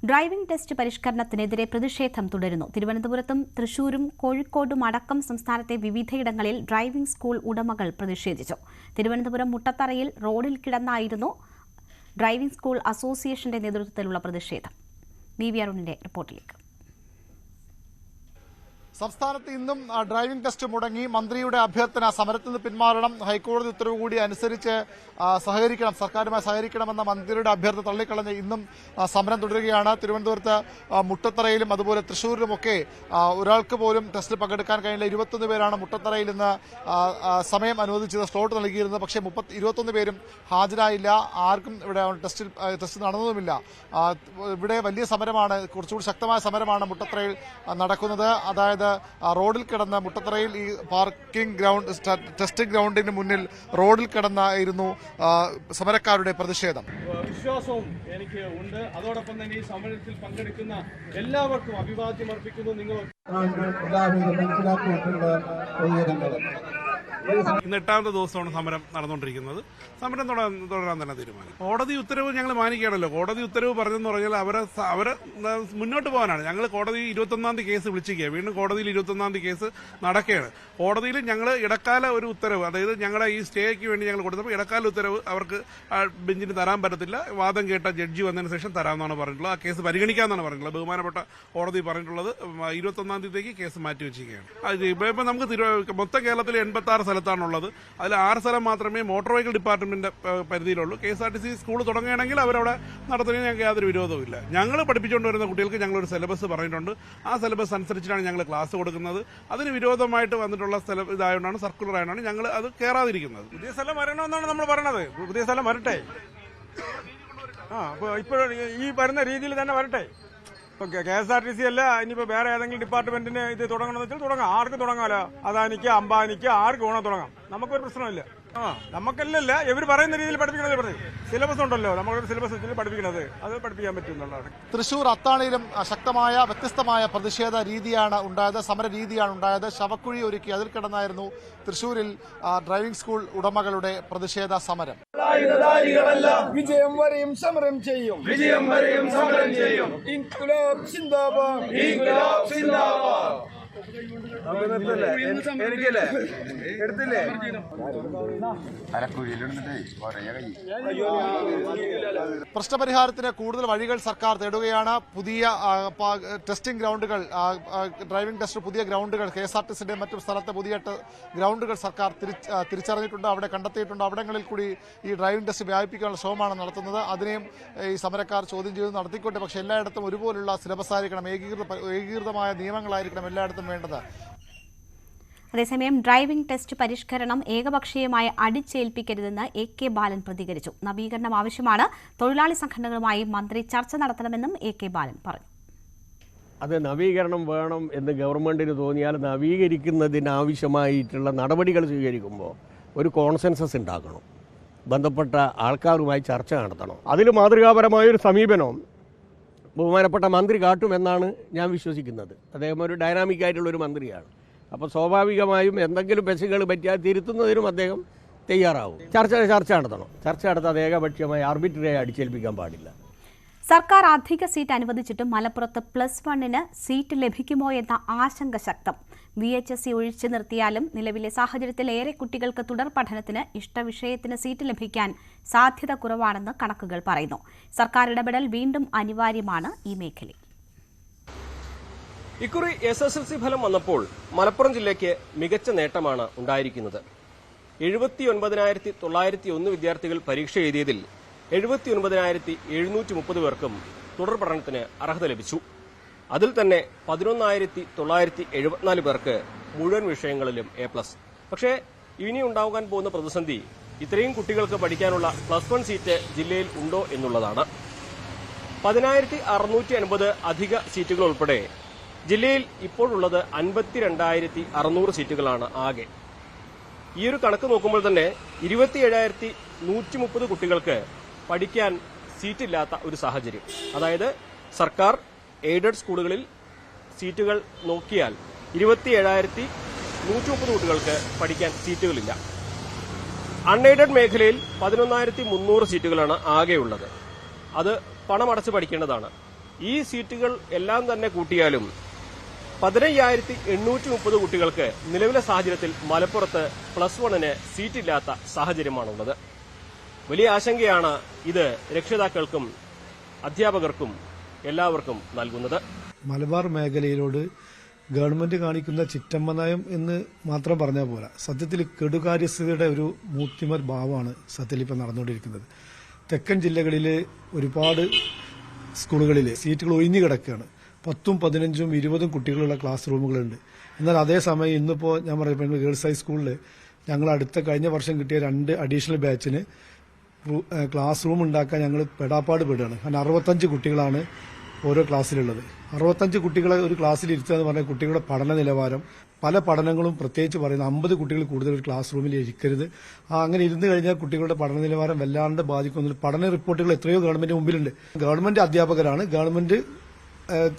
ഡ്രൈവിംഗ് ടെസ്റ്റ് പരിഷ്കരണത്തിനെതിരെ പ്രതിഷേധം തുടരുന്നു. തിരുവനന്തപുരത്തും തൃശൂരും കോഴിക്കോടും അടക്കം സംസ്ഥാനത്തെ വിവിധയിടങ്ങളിൽ ഡ്രൈവിംഗ് സ്കൂൾ ഉടമകൾ പ്രതിഷേധിച്ചു. തിരുവനന്തപുരം മുട്ടത്തറയിൽ റോഡിൽ കിടന്നായിരുന്നു ഡ്രൈവിംഗ് സ്കൂൾ അസോസിയേഷന്റെ നേതൃത്വത്തിലുള്ള പ്രതിഷേധം. BV അരുണിന്റെ റിപ്പോർട്ടിലേക്ക്. സംസ്ഥാനത്ത് ഇന്നും ഡ്രൈവിംഗ് ടെസ്റ്റ് മുടങ്ങി. മന്ത്രിയുടെ അഭ്യർത്ഥന സമരത്തിൽ നിന്ന് പിന്മാറണം, ഹൈക്കോടതി ഉത്തരവ് കൂടി അനുസരിച്ച് സഹകരിക്കണം, സർക്കാരുമായി സഹകരിക്കണമെന്ന മന്ത്രിയുടെ അഭ്യർത്ഥന തള്ളിക്കളഞ്ഞ് ഇന്നും സമരം തുടരുകയാണ്. തിരുവനന്തപുരത്ത് മുട്ടത്തറയിലും അതുപോലെ തൃശ്ശൂരിലുമൊക്കെ ഒരാൾക്ക് പോലും ടെസ്റ്റിൽ പങ്കെടുക്കാൻ കഴിയില്ല. 21 പേരാണ് മുട്ടത്തറയിൽ നിന്ന് സമയം അനുവദിച്ചത്, സ്ലോട്ട് നൽകിയിരുന്നത്. പക്ഷേ 21 പേരും ഹാജരായില്ല. ആർക്കും ഇവിടെ ടെസ്റ്റ് നടന്നതുമില്ല. ഇവിടെ വലിയ സമരമാണ്, കുറച്ചുകൂടി ശക്തമായ സമരമാണ് മുട്ടത്തറയിൽ നടക്കുന്നത്. അതായത് റോഡിൽ കിടന്ന മുട്ടത്തറയിൽ ഈ പാർക്കിംഗ് ഗ്രൗണ്ട് ടെസ്റ്റിംഗ് ഗ്രൗണ്ടിന് മുന്നിൽ റോഡിൽ കിടന്നായിരുന്നു സമരക്കാരുടെ പ്രതിഷേധം. വിശ്വാസവും എനിക്ക് ഉണ്ട്. അതോടൊപ്പം തന്നെ ഈ സമരത്തിൽ പങ്കെടുക്കുന്ന എല്ലാവർക്കും അഭിവാദ്യം അർപ്പിക്കുന്നു. നിങ്ങൾ ഇന്ന് 8ാമത്തെ ദിവസമാണ് സമരം നടന്നുകൊണ്ടിരിക്കുന്നത്. സമരം തുടരാൻ തന്നെ തീരുമാനം. കോടതി ഉത്തരവ് ഞങ്ങൾ മാനിക്കുകയാണല്ലോ. കോടതി ഉത്തരവ് പറഞ്ഞെന്ന് പറഞ്ഞാൽ അവരെ മുന്നോട്ട് പോകാനാണ്. ഞങ്ങൾ കോടതി 21-ാം തീയതി കേസ് വിളിച്ചിരിക്കുക. വീണ്ടും കോടതിയിൽ 21-ാം തീയതി കേസ് നടക്കുകയാണ്. കോടതിയിൽ ഞങ്ങൾ ഇടക്കാല ഒരു ഉത്തരവ്, അതായത് ഞങ്ങളുടെ ഈ സ്റ്റേക്ക് വേണ്ടി ഞങ്ങൾ കൊടുത്തപ്പോൾ ഇടക്കാല ഉത്തരവ് അവർക്ക് ബെഞ്ചിന് തരാൻ പറ്റത്തില്ല. വാദം കേട്ട ജഡ്ജി വന്നതിന് ശേഷം തരാമെന്നാണ് പറഞ്ഞിട്ടുള്ളത്. ആ കേസ് പരിഗണിക്കാമെന്നാണ് പറഞ്ഞിട്ടുള്ളത്. ബഹുമാനപ്പെട്ട കോടതി പറഞ്ഞിട്ടുള്ളത് 21-ാം തീയതിക്ക് കേസ് മാറ്റി വെച്ചിരിക്കുകയാണ്. ഇപ്പം നമുക്ക് മൊത്തം കേരളത്തിൽ 86 സ്ഥലത്താണുള്ളത്. അതിൽ 6 സ്ഥലം മാത്രമേ മോട്ടോർ വെഹിക്കിൾ ഡിപ്പാർട്ട്മെന്റിന്റെ പരിധിയിലുള്ളൂ. KSRTC സ്കൂൾ തുടങ്ങുകയാണെങ്കിൽ അവരവിടെ നടത്തുന്നതിന് ഞങ്ങൾക്ക് യാതൊരു വിരോധവുമില്ല. ഞങ്ങൾ പഠിപ്പിച്ചുകൊണ്ട് വരുന്ന കുട്ടികൾക്ക് ഞങ്ങളൊരു സിലബസ് പറഞ്ഞിട്ടുണ്ട്. ആ സിലബസ് അനുസരിച്ചിട്ടാണ് ഞങ്ങൾ ക്ലാസ് കൊടുക്കുന്നത്. അതിന് വിരോധമായിട്ട് വന്നിട്ടുള്ള ഇതായതുകൊണ്ടാണ്, സർക്കുലർ ആയതുകൊണ്ടാണ് ഞങ്ങൾ അത് കയറാതിരിക്കുന്നത്. പുതിയ സ്ഥലം വരണമെന്നാണ് നമ്മൾ പറയണത്. പുതിയ സ്ഥലം വരട്ടെ. ഇപ്പോൾ ഈ വരുന്ന രീതിയിൽ തന്നെ വരട്ടെ. ഇപ്പൊ KSRTC അല്ല, ഇനിയിപ്പോ വേറെ ഏതെങ്കിലും ഡിപ്പാർട്ട്മെന്റിന് ഇത് തുടങ്ങണമെന്ന് വെച്ചാൽ തുടങ്ങാം. ആർക്ക് തുടങ്ങാലോ, അദാനിക്ക് അംബാനിക്ക് ആർക്ക് വേണോ തുടങ്ങാം. നമുക്കൊരു പ്രശ്നമില്ല. നമുക്കല്ലല്ല, ഇവർ പറയുന്ന രീതിയിൽ പഠിപ്പിക്കണത്. പറഞ്ഞു സിലബസ് ഉണ്ടല്ലോ, നമ്മളൊരു സിലബസ് വെച്ചിട്ട് പഠിപ്പിക്കുന്നത്, അത് പഠിപ്പിക്കാൻ പറ്റും എന്നുള്ളതാണ്. തൃശൂർ അത്താണിയിലും ശക്തമായ വ്യത്യസ്തമായ പ്രതിഷേധ രീതിയാണ് ഉണ്ടായത്, സമര രീതിയാണ് ഉണ്ടായത്. ശവക്കുഴി ഒരുക്കി അതിൽ കിടന്നായിരുന്നു തൃശൂരിൽ ഡ്രൈവിംഗ് സ്കൂൾ ഉടമകളുടെ പ്രതിഷേധ സമരം. വിജയം വരെയും സമരം ചെയ്യും, വിജയം വരെയും സമരം ചെയ്യും. ഇൻക്ലാബ് സിന്ദാബാദ്, ഇൻക്ലാബ് സിന്ദാബാദ്. എനിക്കല്ലേ എടുത്തില്ലേ? പ്രശ്നപരിഹാരത്തിന് കൂടുതൽ വഴികൾ സർക്കാർ തേടുകയാണ്. പുതിയ ടെസ്റ്റിംഗ് ഗ്രൗണ്ടുകൾ, ഡ്രൈവിംഗ് ടെസ്റ്റ് പുതിയ ഗ്രൗണ്ടുകൾ KSRTCയുടെ മറ്റു സ്ഥലത്തെ പുതിയ ഗ്രൗണ്ടുകൾ സർക്കാർ തിരിച്ചറിഞ്ഞിട്ടുണ്ട്, അവിടെ കണ്ടെത്തിയിട്ടുണ്ട്. അവിടങ്ങളിൽ കൂടി ഈ ഡ്രൈവിംഗ് ടെസ്റ്റ് വ്യാപിപ്പിക്കാനുള്ള ശ്രമമാണ് നടത്തുന്നത്. അതിനെയും ഈ സമരക്കാർ ചോദ്യം ചെയ്ത് നടത്തിക്കൊണ്ട്, പക്ഷേ എല്ലായിടത്തും ഒരുപോലുള്ള സിലബസ് ആയിരിക്കണം, ഏകീകൃതമായ നിയമങ്ങളായിരിക്കണം എല്ലായിടത്തും വേണ്ടത്. അതേസമയം ഡ്രൈവിംഗ് ടെസ്റ്റ് പരിഷ്കരണം ഏകപക്ഷീയമായി അടിച്ചേൽപ്പിക്കരുതെന്ന് AK ബാലൻ പ്രതികരിച്ചു. നവീകരണം ആവശ്യമാണ്. തൊഴിലാളി സംഘടനകളുമായി മന്ത്രി ചർച്ച നടത്തണമെന്നും AK ബാലൻ പറഞ്ഞു. അത് നവീകരണം വേണം എന്ന് ഗവൺമെൻറ്റിന് തോന്നിയാൽ നവീകരിക്കുന്നതിനാവശ്യമായിട്ടുള്ള നടപടികൾ സ്വീകരിക്കുമ്പോൾ ഒരു കോൺസെൻസസ് ഉണ്ടാക്കണം, ബന്ധപ്പെട്ട ആൾക്കാരുമായി ചർച്ച നടത്തണം. അതിൽ മാതൃകാപരമായൊരു സമീപനം ബഹുമാനപ്പെട്ട മന്ത്രി കാട്ടുമെന്നാണ് ഞാൻ വിശ്വസിക്കുന്നത്. അദ്ദേഹം ഒരു ഡൈനാമിക് ആയിട്ടുള്ളൊരു മന്ത്രിയാണ്. അപ്പോൾ സ്വാഭാവികമായും എന്തെങ്കിലും പെശകൾ പറ്റിയാൽ തിരുത്തുന്നതിനും അദ്ദേഹം തയ്യാറാവും. ചർച്ച നടത്തണം. ചർച്ച നടത്താതെ ഏകപക്ഷീയമായി ആർബിട്രറിയായി അടിച്ചേൽപ്പിക്കാൻ പാടില്ല. സർക്കാർ അധിക സീറ്റ് അനുവദിച്ചിട്ടും മലപ്പുറത്ത് +1 സീറ്റ് ലഭിക്കുമോ എന്ന ആശങ്ക ശക്തം. VHSE ഒഴിച്ചു നിർത്തിയാലും നിലവിലെ സാഹചര്യത്തിൽ ഏറെ കുട്ടികൾക്ക് തുടർ പഠനത്തിന് ഇഷ്ടവിഷയത്തിന് സീറ്റ് ലഭിക്കാൻ സാധ്യത കുറവാണെന്ന് കണക്കുകൾ പറയുന്നു. സർക്കാർ ഇടപെടൽ വീണ്ടും അനിവാര്യമാണ് ഈ മേഖലയിൽ. ഇക്കുറി SSLC ഫലം വന്നപ്പോൾ മലപ്പുറം ജില്ലയ്ക്ക് മികച്ച നേട്ടമാണ് ഉണ്ടായിരിക്കുന്നത്. 79,901 വിദ്യാർത്ഥികൾ പരീക്ഷ എഴുതിയതിൽ 79,730 പേർക്കും തുടർ പഠനത്തിന് അർഹത ലഭിച്ചു. അതിൽ തന്നെ 11,974 പേർക്ക് മുഴുവൻ വിഷയങ്ങളിലും A+. പക്ഷേ ഇനി ഉണ്ടാകാൻ പോകുന്ന പ്രതിസന്ധി ഇത്രയും കുട്ടികൾക്ക് പഠിക്കാനുള്ള +1 സീറ്റ് ജില്ലയിൽ ഉണ്ടോ എന്നുള്ളതാണ്. 10,650 അധിക സീറ്റുകൾ ഉൾപ്പെടെ ജില്ലയിൽ ഇപ്പോഴുള്ളത് 52,600 സീറ്റുകളാണ് ആകെ. ഈ ഒരു കണക്ക് നോക്കുമ്പോൾ തന്നെ 27,130 കുട്ടികൾക്ക് പഠിക്കാൻ സീറ്റില്ലാത്ത ഒരു സാഹചര്യം. അതായത് സർക്കാർ എയ്ഡഡ് സ്കൂളുകളിൽ സീറ്റുകൾ നോക്കിയാൽ 27,130 കുട്ടികൾക്ക് പഠിക്കാൻ സീറ്റുകളില്ല. അൺഎയ്ഡഡ് മേഖലയിൽ 11,300 സീറ്റുകളാണ് ആകെയുള്ളത്. അത് പണമടച്ച് പഠിക്കേണ്ടതാണ്. ഈ സീറ്റുകൾ എല്ലാം തന്നെ കൂട്ടിയാലും 15,830 കുട്ടികൾക്ക് നിലവിലെ സാഹചര്യത്തിൽ മലപ്പുറത്ത് +1 സീറ്റില്ലാത്ത സാഹചര്യമാണുള്ളത്. വലിയ ആശങ്കയാണ് ഇത് രക്ഷിതാക്കൾക്കും അധ്യാപകർക്കും എല്ലാവർക്കും നൽകുന്നത്. മലബാർ മേഖലയിലോട് ഗവൺമെന്റ് കാണിക്കുന്ന ചിറ്റമ്മ നയം എന്ന് മാത്രം പറഞ്ഞാൽ പോരാ. സത്യത്തിൽ കെടുകാര്യസ്ഥതയുടെ ഒരു മൂർത്തിമർ ഭാവമാണ് സത്യത്തിൽ ഇപ്പം നടന്നുകൊണ്ടിരിക്കുന്നത്. തെക്കൻ ജില്ലകളിലെ ഒരുപാട് സ്കൂളുകളിൽ സീറ്റുകൾ ഒഴിഞ്ഞു കിടക്കുകയാണ്. 10, 15, 20 കുട്ടികളുള്ള ക്ലാസ് റൂമുകളുണ്ട്. എന്നാൽ അതേസമയം ഇന്നിപ്പോൾ ഞാൻ പറയുമ്പോൾ ഗേൾസ് ഹൈസ്കൂളിൽ ഞങ്ങൾ കഴിഞ്ഞ വർഷം കിട്ടിയ 2 അഡീഷണൽ ബാച്ചിന് ക്ലാസ് റൂം ഉണ്ടാക്കാൻ ഞങ്ങൾ പെടാപ്പാട് പെടുകയാണ്. കാരണം 65 കുട്ടികളാണ് ഓരോ ക്ലാസ്സിലുള്ളത്. 65 കുട്ടികളെ ഒരു ക്ലാസ്സിൽ ഇരുത്തുക എന്ന് പറഞ്ഞാൽ കുട്ടികളുടെ പഠന നിലവാരം, പല പഠനങ്ങളും പ്രത്യേകിച്ച് പറയുന്നത് 50 കുട്ടികൾ കൂടുതൽ ഒരു ക്ലാസ് റൂമിൽ ഇരിക്കരുത്. അങ്ങനെ ഇരുന്ന് കഴിഞ്ഞാൽ കുട്ടികളുടെ പഠന നിലവാരം വല്ലാണ്ട് ബാധിക്കുന്നില്ല. പഠന റിപ്പോർട്ടുകൾ എത്രയോ ഗവൺമെന്റ് മുമ്പിലുണ്ട്. ഗവൺമെന്റ് അധ്യാപകരാണ്, ഗവൺമെന്റ്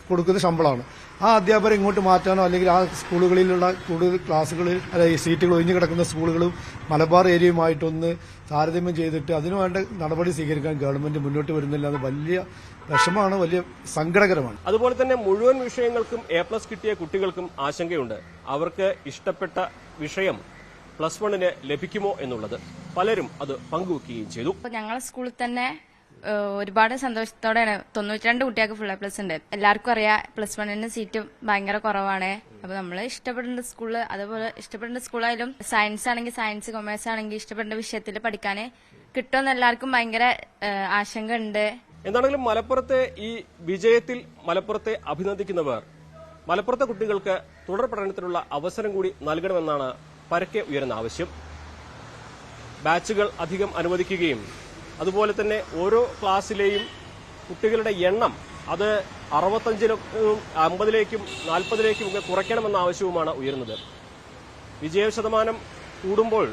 കൊടുക്കുന്ന ശമ്പളമാണ്. ആ അധ്യാപകരെ ഇങ്ങോട്ട് മാറ്റാനോ അല്ലെങ്കിൽ ആ സ്കൂളുകളിലുള്ള കൂടുതൽ ക്ലാസ്സുകളിൽ സീറ്റുകൾ ഒഴിഞ്ഞു കിടക്കുന്ന സ്കൂളുകളും മലബാർ ഏരിയയുമായിട്ടൊന്ന് താരതമ്യം ചെയ്തിട്ട് അതിനുവേണ്ട നടപടി സ്വീകരിക്കാൻ ഗവൺമെന്റ് മുന്നോട്ട് വരുന്നില്ല. അത് വലിയ വിഷമമാണ്, വലിയ സങ്കടകരമാണ്. അതുപോലെ തന്നെ മുഴുവൻ വിഷയങ്ങൾക്കും A+ കിട്ടിയ കുട്ടികൾക്കും ആശങ്കയുണ്ട്. അവർക്ക് ഇഷ്ടപ്പെട്ട വിഷയം +1 ലഭിക്കുമോ എന്നുള്ളത്. പലരും അത് പങ്കുവെക്കുകയും ചെയ്തു. ഞങ്ങളുടെ സ്കൂളിൽ തന്നെ ഒരുപാട് സന്തോഷത്തോടെയാണ് 92 കുട്ടികൾക്ക് ഫുൾ A+ ഉണ്ട്. എല്ലാവർക്കും അറിയാം +1 സീറ്റ് ഭയങ്കര കുറവാണ്. അപ്പൊ നമ്മൾ ഇഷ്ടപ്പെടുന്ന സ്കൂള്, അതുപോലെ ഇഷ്ടപ്പെടുന്ന സ്കൂളായാലും സയൻസ് ആണെങ്കിൽ സയൻസ്, കൊമേഴ്സ് ആണെങ്കിൽ ഇഷ്ടപ്പെടുന്ന വിഷയത്തിൽ പഠിക്കാൻ കിട്ടുമെന്ന് എല്ലാവർക്കും ഭയങ്കര ആശങ്ക ഉണ്ട്. എന്താണെങ്കിലും മലപ്പുറത്തെ ഈ വിജയത്തിൽ മലപ്പുറത്തെ അഭിനന്ദിക്കുന്നവർ മലപ്പുറത്തെ കുട്ടികൾക്ക് തുടർ പഠനത്തിനുള്ള അവസരം കൂടി നൽകണമെന്നാണ് പരക്കെ ഉയരുന്ന ആവശ്യം. ബാച്ചുകൾ അധികം അനുവദിക്കുകയും അതുപോലെ തന്നെ ഓരോ ക്ലാസ്സിലെയും കുട്ടികളുടെ എണ്ണം അത് 65-ലും 50-ലേക്കും 40-ലേക്കും ഒക്കെ കുറയ്ക്കണമെന്ന ആവശ്യവുമാണ് ഉയരുന്നത്. വിജയ ശതമാനം കൂടുമ്പോൾ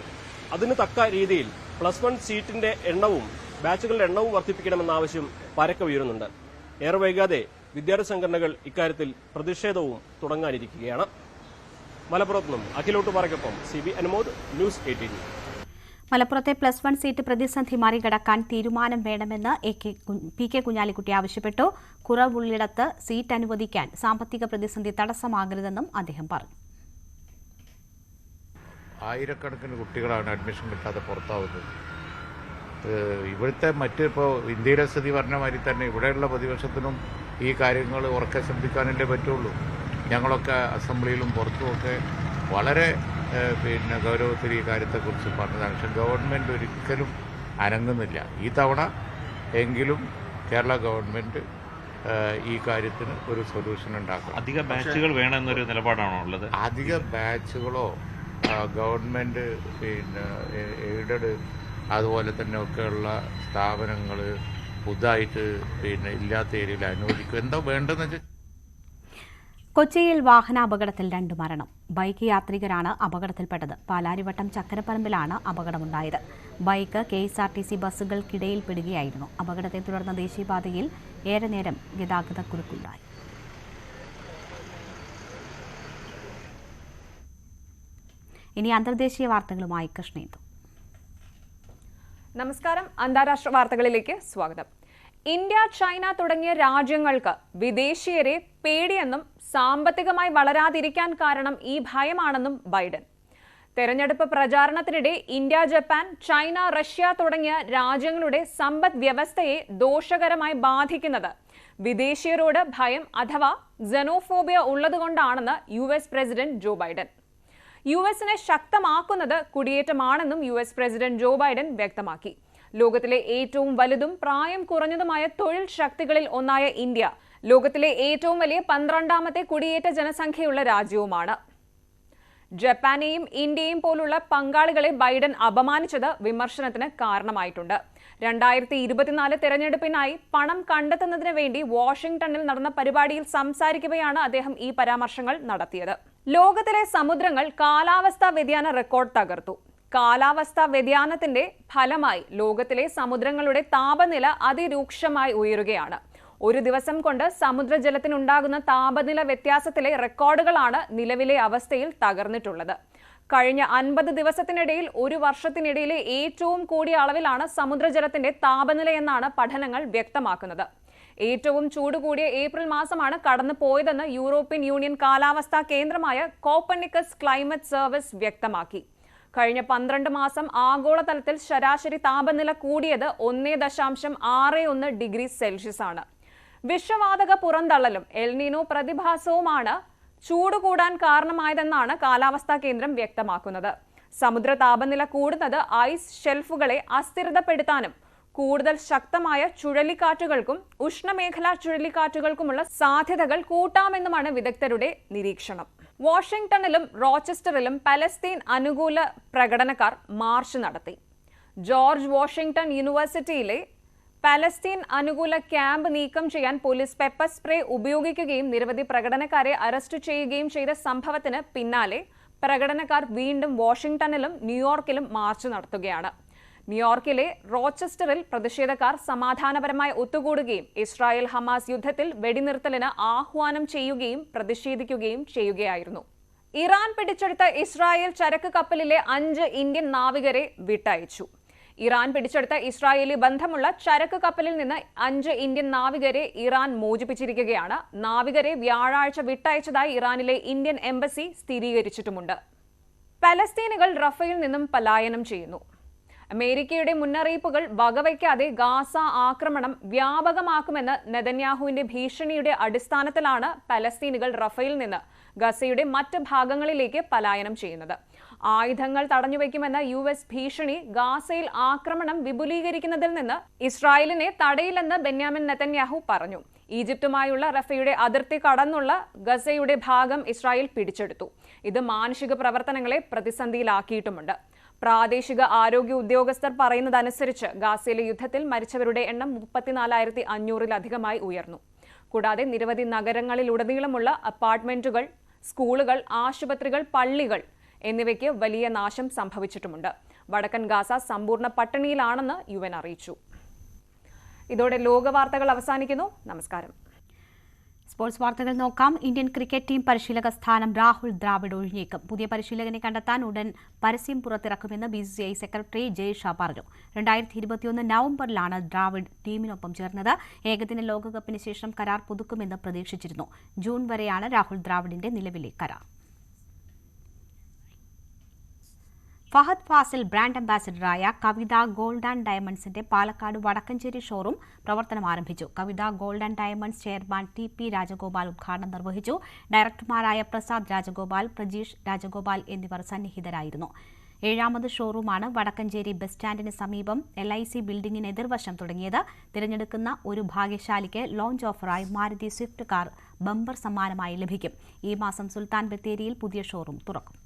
അതിന് തക്ക രീതിയിൽ +1 സീറ്റിന്റെ എണ്ണവും ബാച്ചുകളുടെ എണ്ണവും വർദ്ധിപ്പിക്കണമെന്ന ആവശ്യം പരക്കെ ഉയരുന്നുണ്ട്. ഏറെ വൈകാതെ വിദ്യാർത്ഥി സംഘടനകൾ ഇക്കാര്യത്തിൽ പ്രതിഷേധവും തുടങ്ങാനിരിക്കുകയാണ്. മലപ്പുറത്ത് നിന്നും അഖിലോട്ട് പാറയ്ക്കൊപ്പം CB അനുമോദ്, ന്യൂസ് 18. മലപ്പുറത്തെ +1 സീറ്റ് പ്രതിസന്ധി മറികടക്കാൻ തീരുമാനം വേണമെന്ന് PK കുഞ്ഞാലിക്കുട്ടി ആവശ്യപ്പെട്ടു. കുറവുള്ളിടത്ത് സീറ്റ് അനുവദിക്കാൻ സാമ്പത്തിക പ്രതിസന്ധി തടസ്സമാകരുതെന്നും അദ്ദേഹം പറഞ്ഞു. ആയിരക്കണക്കിന് കുട്ടികളാണ് അഡ്മിഷൻ കിട്ടാതെ പുറത്താവുന്നത്. ഇവിടുത്തെ ഇപ്പോൾ ഇന്ത്യയിലെ സ്ഥിതി പറഞ്ഞ മാതിരി തന്നെ ഇവിടെയുള്ള പ്രതിപക്ഷത്തിനും ഈ കാര്യങ്ങൾ ഉറക്കെ ശ്രദ്ധിക്കാനല്ലേ പറ്റുള്ളൂ. ഞങ്ങളൊക്കെ അസംബ്ലിയിലും പുറത്തുമൊക്കെ വളരെ ഗൗരവത്തിൽ ഈ കാര്യത്തെക്കുറിച്ച് പറഞ്ഞതാണ്. പക്ഷേ ഗവൺമെൻറ് ഒരിക്കലും അനങ്ങുന്നില്ല. ഈ തവണ എങ്കിലും കേരള ഗവൺമെൻറ് ഈ കാര്യത്തിന് ഒരു സൊല്യൂഷൻ ഉണ്ടാക്കണം. അധിക ബാച്ചുകൾ വേണമെന്നൊരു നിലപാടാണോ ഉള്ളത്? അധിക ബാച്ചുകളോ ഗവൺമെൻറ് എയ്ഡഡ് അതുപോലെ തന്നെ ഒക്കെയുള്ള സ്ഥാപനങ്ങൾ പുതുതായിട്ട് ഇല്ലാത്ത ഏരിയയിൽ അനുവദിക്കും. എന്താ വേണ്ടതെന്ന് വെച്ചാൽ കൊച്ചിയിൽ വാഹനാപകടത്തിൽ 2 മരണം. ബൈക്ക് യാത്രികരാണ് അപകടത്തിൽപ്പെട്ടത്. പാലാരിവട്ടം ചക്കരപ്പറമ്പിലാണ് അപകടമുണ്ടായത്. Bike KSRTC ബസ്സുകൾക്കിടയിൽ പെടുകയായിരുന്നു. അപകടത്തെ തുടർന്ന് ദേശീയപാതയിൽ ഏറെ നേരം ഗതാഗതക്കുരുക്കുണ്ടായി. ഇനി അന്തർദേശീയ വാർത്തകളുമായി കൃഷ്ണേന്ദു. നമസ്കാരം. അന്താരാഷ്ട്ര വാർത്തകളിലേക്ക് സ്വാഗതം. ഇന്ത്യ, ചൈന തുടങ്ങിയ രാജ്യങ്ങൾക്ക് വിദേശീയരെ പേടിയെന്നും സാമ്പത്തികമായി വളരാതിരിക്കാൻ കാരണം ഈ ഭയമാണെന്നും ബൈഡൻ. തെരഞ്ഞെടുപ്പ് പ്രചാരണത്തിനിടെ ഇന്ത്യ, ജപ്പാൻ, ചൈന, റഷ്യ തുടങ്ങിയ രാജ്യങ്ങളുടെ സമ്പദ് വ്യവസ്ഥയെ ദോഷകരമായി ബാധിക്കുന്നത് വിദേശീയരോട് ഭയം അഥവാ xenophobia ഉള്ളതുകൊണ്ടാണെന്ന് US പ്രസിഡന്റ് ജോ ബൈഡൻ. US-നെ ശക്തമാക്കുന്നത് കുടിയേറ്റമാണെന്നും US പ്രസിഡന്റ് ജോ ബൈഡൻ വ്യക്തമാക്കി. ലോകത്തിലെ ഏറ്റവും വലുതും പ്രായം കുറഞ്ഞതുമായ തൊഴിൽ ശക്തികളിൽ ഒന്നായ ഇന്ത്യ ലോകത്തിലെ ഏറ്റവും വലിയ 12ാമത്തെ കുടിയേറ്റ ജനസംഖ്യയുള്ള രാജ്യവുമാണ്. ജപ്പാനെയും ഇന്ത്യയും പോലുള്ള പങ്കാളികളെ ബൈഡൻ അപമാനിച്ചത് വിമർശനത്തിന് കാരണമായിട്ടുണ്ട്. 2024 തെരഞ്ഞെടുപ്പിനായി പണം കണ്ടെത്തുന്നതിന് വേണ്ടി വാഷിംഗ്ടണിൽ നടന്ന പരിപാടിയിൽ സംസാരിക്കവെയാണ് അദ്ദേഹം ഈ പരാമർശങ്ങൾ നടത്തിയത്. ലോകത്തിലെ സമുദ്രങ്ങൾ കാലാവസ്ഥാ വ്യതിയാന റെക്കോർഡ് തകർത്തു. കാലാവസ്ഥാ വ്യതിയാനത്തിന്റെ ഫലമായി ലോകത്തിലെ സമുദ്രങ്ങളുടെ താപനില അതിരൂക്ഷമായി ഉയരുകയാണ്. ഒരു ദിവസം കൊണ്ട് സമുദ്രജലത്തിനുണ്ടാകുന്ന താപനില വ്യത്യാസത്തിലെ റെക്കോർഡുകളാണ് നിലവിലെ അവസ്ഥയിൽ തകർന്നിട്ടുള്ളത്. കഴിഞ്ഞ 50 ദിവസത്തിനിടയിൽ ഒരു വർഷത്തിനിടയിലെ ഏറ്റവും കൂടിയ അളവിലാണ് സമുദ്രജലത്തിന്റെ താപനിലയെന്നാണ് പഠനങ്ങൾ വ്യക്തമാക്കുന്നത്. ഏറ്റവും ചൂട് കൂടിയ ഏപ്രിൽ മാസമാണ് കടന്നു പോയതെന്ന് യൂറോപ്യൻ യൂണിയൻ കാലാവസ്ഥാ കേന്ദ്രമായ കോപ്പർനിക്കസ് ക്ലൈമറ്റ് സർവീസ് വ്യക്തമാക്കി. കഴിഞ്ഞ 12 മാസം ആഗോളതലത്തിൽ ശരാശരി താപനില കൂടിയത് 1.61 ഡിഗ്രി സെൽഷ്യസ് ആണ്. വിഷവാതക പുറന്തള്ളലും എൽനീനോ പ്രതിഭാസവുമാണ് ചൂട് കൂടാൻ കാരണമായതെന്നാണ് കാലാവസ്ഥാ കേന്ദ്രം വ്യക്തമാക്കുന്നത്. സമുദ്ര താപനില കൂടുന്നത് ഐസ് ഷെൽഫുകളെ അസ്ഥിരതപ്പെടുത്താനും കൂടുതൽ ശക്തമായ ചുഴലിക്കാറ്റുകൾക്കും ഉഷ്ണമേഖലാ ചുഴലിക്കാറ്റുകൾക്കുമുള്ള സാധ്യതകൾ കൂട്ടാമെന്നുമാണ് വിദഗ്ധരുടെ നിരീക്ഷണം. വാഷിംഗ്ടണിലും റോച്ചസ്റ്ററിലും പലസ്തീൻ അനുകൂല പ്രകടനക്കാർ മാർച്ച് നടത്തി. ജോർജ് വാഷിംഗ്ടൺ യൂണിവേഴ്സിറ്റിയിലെ പലസ്തീൻ അനുകൂല ക്യാമ്പ് നീക്കം ചെയ്യാൻ പോലീസ് പെപ്പർ സ്പ്രേ ഉപയോഗിക്കുകയും നിരവധി പ്രകടനക്കാരെ അറസ്റ്റ് ചെയ്യുകയും ചെയ്ത സംഭവത്തിന് പിന്നാലെ പ്രകടനക്കാർ വീണ്ടും വാഷിംഗ്ടണിലും ന്യൂയോർക്കിലും മാർച്ച് നടത്തുകയാണ്. ന്യൂയോർക്കിലെ റോച്ചസ്റ്ററിൽ പ്രതിഷേധക്കാർ സമാധാനപരമായി ഒത്തുകൂടുകയും ഇസ്രായേൽ ഹമാസ് യുദ്ധത്തിൽ വെടിനിർത്തലിന് ആഹ്വാനം ചെയ്യുകയും പ്രതിഷേധിക്കുകയും ചെയ്യുകയായിരുന്നു. ഇറാൻ പിടിച്ചെടുത്ത ഇസ്രായേൽ ചരക്ക് കപ്പലിലെ 5 ഇന്ത്യൻ നാവികരെ വിട്ടയച്ചു. ഇറാൻ പിടിച്ചെടുത്ത ഇസ്രായേലി ബന്ധമുള്ള ചരക്ക് കപ്പലിൽ നിന്ന് 5 ഇന്ത്യൻ നാവികരെ ഇറാൻ മോചിപ്പിച്ചിരിക്കുകയാണ്. നാവികരെ വ്യാഴാഴ്ച വിട്ടയച്ചതായി ഇറാനിലെ ഇന്ത്യൻ എംബസി സ്ഥിരീകരിച്ചിട്ടുമുണ്ട്. പലസ്തീനുകൾ റഫയിൽ നിന്നും പലായനം ചെയ്യുന്നു. അമേരിക്കയുടെ മുന്നറിയിപ്പുകൾ വകവയ്ക്കാതെ ഗാസ ആക്രമണം വ്യാപകമാക്കുമെന്ന് നെതന്യാഹുവിന്റെ ഭീഷണിയുടെ അടിസ്ഥാനത്തിലാണ് പലസ്തീനുകൾ റഫയിൽ നിന്ന് ഗസയുടെ മറ്റ് ഭാഗങ്ങളിലേക്ക് പലായനം ചെയ്യുന്നത്. ആയുധങ്ങൾ തടഞ്ഞുവെക്കുമെന്ന US ഭീഷണി ഗാസയിൽ ആക്രമണം വിപുലീകരിക്കുന്നതിൽ നിന്ന് ഇസ്രായേലിനെ തടയില്ലെന്ന് ബെന്യാമിൻ നെതന്യാഹു പറഞ്ഞു. ഈജിപ്തുമായുള്ള റഫയുടെ അതിർത്തി കടന്നുള്ള ഗസയുടെ ഭാഗം ഇസ്രായേൽ പിടിച്ചെടുത്തു. ഇത് മാനുഷിക പ്രവർത്തനങ്ങളെ പ്രതിസന്ധിയിലാക്കിയിട്ടുമുണ്ട്. പ്രാദേശിക ആരോഗ്യ ഉദ്യോഗസ്ഥർ പറയുന്നതനുസരിച്ച് ഗാസയിലെ യുദ്ധത്തിൽ മരിച്ചവരുടെ എണ്ണം 34,500-ലധികമായി ഉയർന്നു. കൂടാതെ നിരവധി നഗരങ്ങളിലുടനീളമുള്ള അപ്പാർട്ട്മെന്റുകൾ, സ്കൂളുകൾ, ആശുപത്രികൾ, പള്ളികൾ എന്നിവയ്ക്ക് വലിയ നാശം സംഭവിച്ചിട്ടുമുണ്ട്. വടക്കൻ ഗാസ സമ്പൂർണ്ണ പട്ടിണിയിലാണെന്ന് UN അറിയിച്ചു. ഇതോടെ ലോകവാർത്തകൾ അവസാനിക്കുന്നു. നമസ്കാരം. സ്പോർട്സ് വാർത്തകൾ നോക്കാം. ഇന്ത്യൻ ക്രിക്കറ്റ് ടീം പരിശീലക സ്ഥാനം രാഹുൽ ദ്രാവിഡ് ഒഴിഞ്ഞേക്കും. പുതിയ പരിശീലകനെ കണ്ടെത്താൻ ഉടൻ പരസ്യം പുറത്തിറക്കുമെന്ന് BCCI സെക്രട്ടറി ജയ് ഷാ പറഞ്ഞു. 2021 നവംബറിലാണ് ദ്രാവിഡ് ടീമിനൊപ്പം ചേർന്നത്. ഏകദിന ലോകകപ്പിന് ശേഷം കരാർ പുതുക്കുമെന്ന് പ്രതീക്ഷിച്ചിരുന്നു. ജൂൺ വരെയാണ് രാഹുൽ ദ്രാവിഡിന്റെ നിലവിലെ കരാർ. ഫഹദ് ഫാസിൽ ബ്രാൻഡ് അംബാസിഡറായ കവിത ഗോൾഡ് ആൻഡ് ഡയമണ്ട്സിന്റെ പാലക്കാട് വടക്കഞ്ചേരി ഷോറൂം പ്രവർത്തനം ആരംഭിച്ചു. Kavitha gold and diamonds chairman TP. Rajagopal ഉദ്ഘാടനം നിർവഹിച്ചു. ഡയറക്ടർമാരായ പ്രസാദ് രാജഗോപാൽ, പ്രജീഷ് രാജഗോപാൽ എന്നിവർ സന്നിഹിതരായിരുന്നു. 7ാമത് ഷോറൂമാണ് വടക്കഞ്ചേരി ബസ് സ്റ്റാൻഡിന് സമീപം LIC ബിൽഡിംഗിന് എതിർവശം തുടങ്ങിയത്. തിരഞ്ഞെടുക്കുന്ന ഒരു ഭാഗ്യശാലിക്ക് ലോഞ്ച് ഓഫറായി മാരുതി സ്വിഫ്റ്റ് കാർ ബമ്പർ സമ്മാനമായി ലഭിക്കും. ഈ മാസം സുൽത്താൻ ബത്തേരിയിൽ പുതിയ ഷോറൂം തുറക്കും.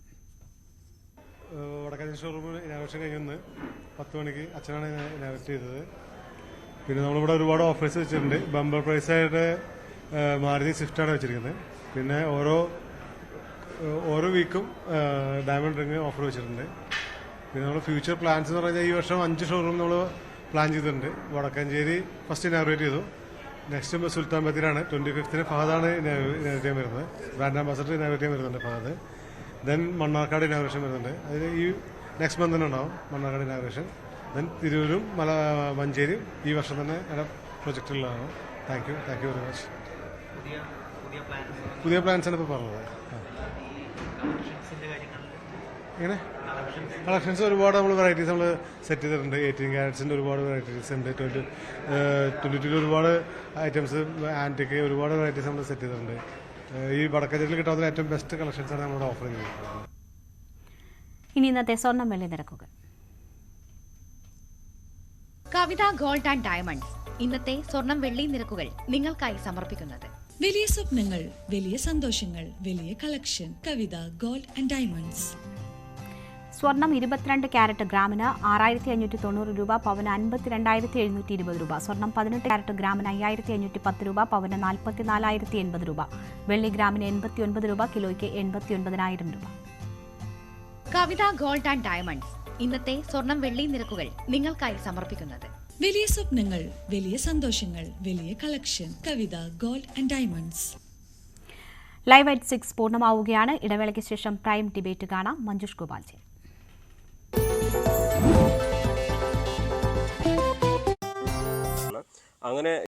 വടക്കഞ്ചേരി ഷോറൂം ഇനാഗുറേഷൻ കഴിഞ്ഞ് 10 മണിക്ക് അച്ഛനാണ് ഇനാഗുറേറ്റ് ചെയ്തത്. പിന്നെ നമ്മളിവിടെ ഒരുപാട് ഓഫേഴ്സ് വെച്ചിട്ടുണ്ട്. ബമ്പർ പ്രൈസായിട്ട് മാരുതി സ്വിഫ്റ്റാണ് വെച്ചിരിക്കുന്നത്. പിന്നെ ഓരോ വീക്കും ഡയമണ്ട് റിംഗ് ഓഫർ വെച്ചിട്ടുണ്ട്. പിന്നെ നമ്മൾ ഫ്യൂച്ചർ പ്ലാൻസ് എന്ന് പറഞ്ഞാൽ ഈ വർഷം 5 ഷോറൂം നമ്മൾ പ്ലാൻ ചെയ്തിട്ടുണ്ട്. വടക്കഞ്ചേരി ഫസ്റ്റ് ഇനാഗുറേറ്റ് ചെയ്തു. നെക്സ്റ്റ് സുൽത്താൻ ബത്തേരിയാണ്. 25th ഫഹദാണ് ഇനാഗുറേറ്റ് ചെയ്യാൻ വരുന്നത്. ബ്രാൻഡ് അംബാസഡർ ഇനാഗുറേറ്റ് ചെയ്യാൻ വരുന്നുണ്ട് ഫഹദ്. ദെൻ മണ്ണാർക്കാട് ഇനാഗുറേഷൻ വരുന്നുണ്ട്. അതിന് ഈ നെക്സ്റ്റ് മന്ത് തന്നെ ഉണ്ടാവും മണ്ണാർക്കാട് ഇനാഗുറേഷൻ. ദെൻ തിരൂരും മഞ്ചേരിയും ഈ വർഷം തന്നെ പ്രൊജക്റ്റുകളാണ്. Thank you very much. പുതിയ പ്ലാൻസാണ് ഇപ്പോൾ പറഞ്ഞത്. ഇങ്ങനെ കളക്ഷൻസ് ഒരുപാട് നമ്മൾ വെറൈറ്റീസ് നമ്മൾ സെറ്റ് ചെയ്തിട്ടുണ്ട്. 18 ക്യാരറ്റ്സിൻ്റെ ഒരുപാട് വെറൈറ്റീസ് ഉണ്ട്. 22 ഒരുപാട് ഐറ്റംസ്, ആൻറ്റിക്ക് ഒരുപാട് വെറൈറ്റീസ് നമ്മൾ സെറ്റ് ചെയ്തിട്ടുണ്ട്. ഈ വടക്കഞ്ചേരിയിൽ കിട്ടാവുന്ന ഏറ്റവും ബെസ്റ്റ് കളക്ഷൻസാണ് നമ്മുടെ ഓഫർ ചെയ്തിട്ടുള്ളത്. ഇനി ഇന്നത്തെ സ്വർണ്ണം വെള്ളി നിരക്കുകൾ. കവിത ഗോൾഡ് ആൻഡ് ഡയമണ്ട്സ് ഇന്നത്തെ സ്വർണം വെള്ളി നിരക്കുകൾ നിങ്ങൾക്കായി സമർപ്പിക്കുന്നത്. വലിയ സ്വപ്നങ്ങൾ, വലിയ സന്തോഷങ്ങൾ, വലിയ collection. Kavitha gold and diamonds. സ്വർണം 22 ക്യാരറ്റ് ഗ്രാമിന് 6590 രൂപ, പവന് 52,720 രൂപ. സ്വർണം 18 ക്യാരറ്റ് ഗ്രാമിന് 5510 രൂപ, പവന് 44,080 രൂപ. വെള്ളി ഗ്രാമിന് 89 രൂപ, കിലോയ്ക്ക് 89,000 രൂപ. കവിത ഗോൾഡ് ആൻഡ് ഡയമണ്ട്സ് ഇന്നത്തെ സ്വർണം വെള്ളി നിരക്കുകൾ നിങ്ങൾക്കായി സമർപ്പിക്കുന്നത്. വലിയ സ്വപ്നങ്ങൾ, വലിയ സന്തോഷങ്ങൾ, വലിയ collection. Kavitha gold and diamonds. Live at 6 പൂർണ്ണമാവുകയാണ്. ഇടവേളയ്ക്ക് ശേഷം പ്രൈം ഡിബേറ്റ് കാണാം. മഞ്ജുഷ് ഗോപാൽ. അങ്ങനെ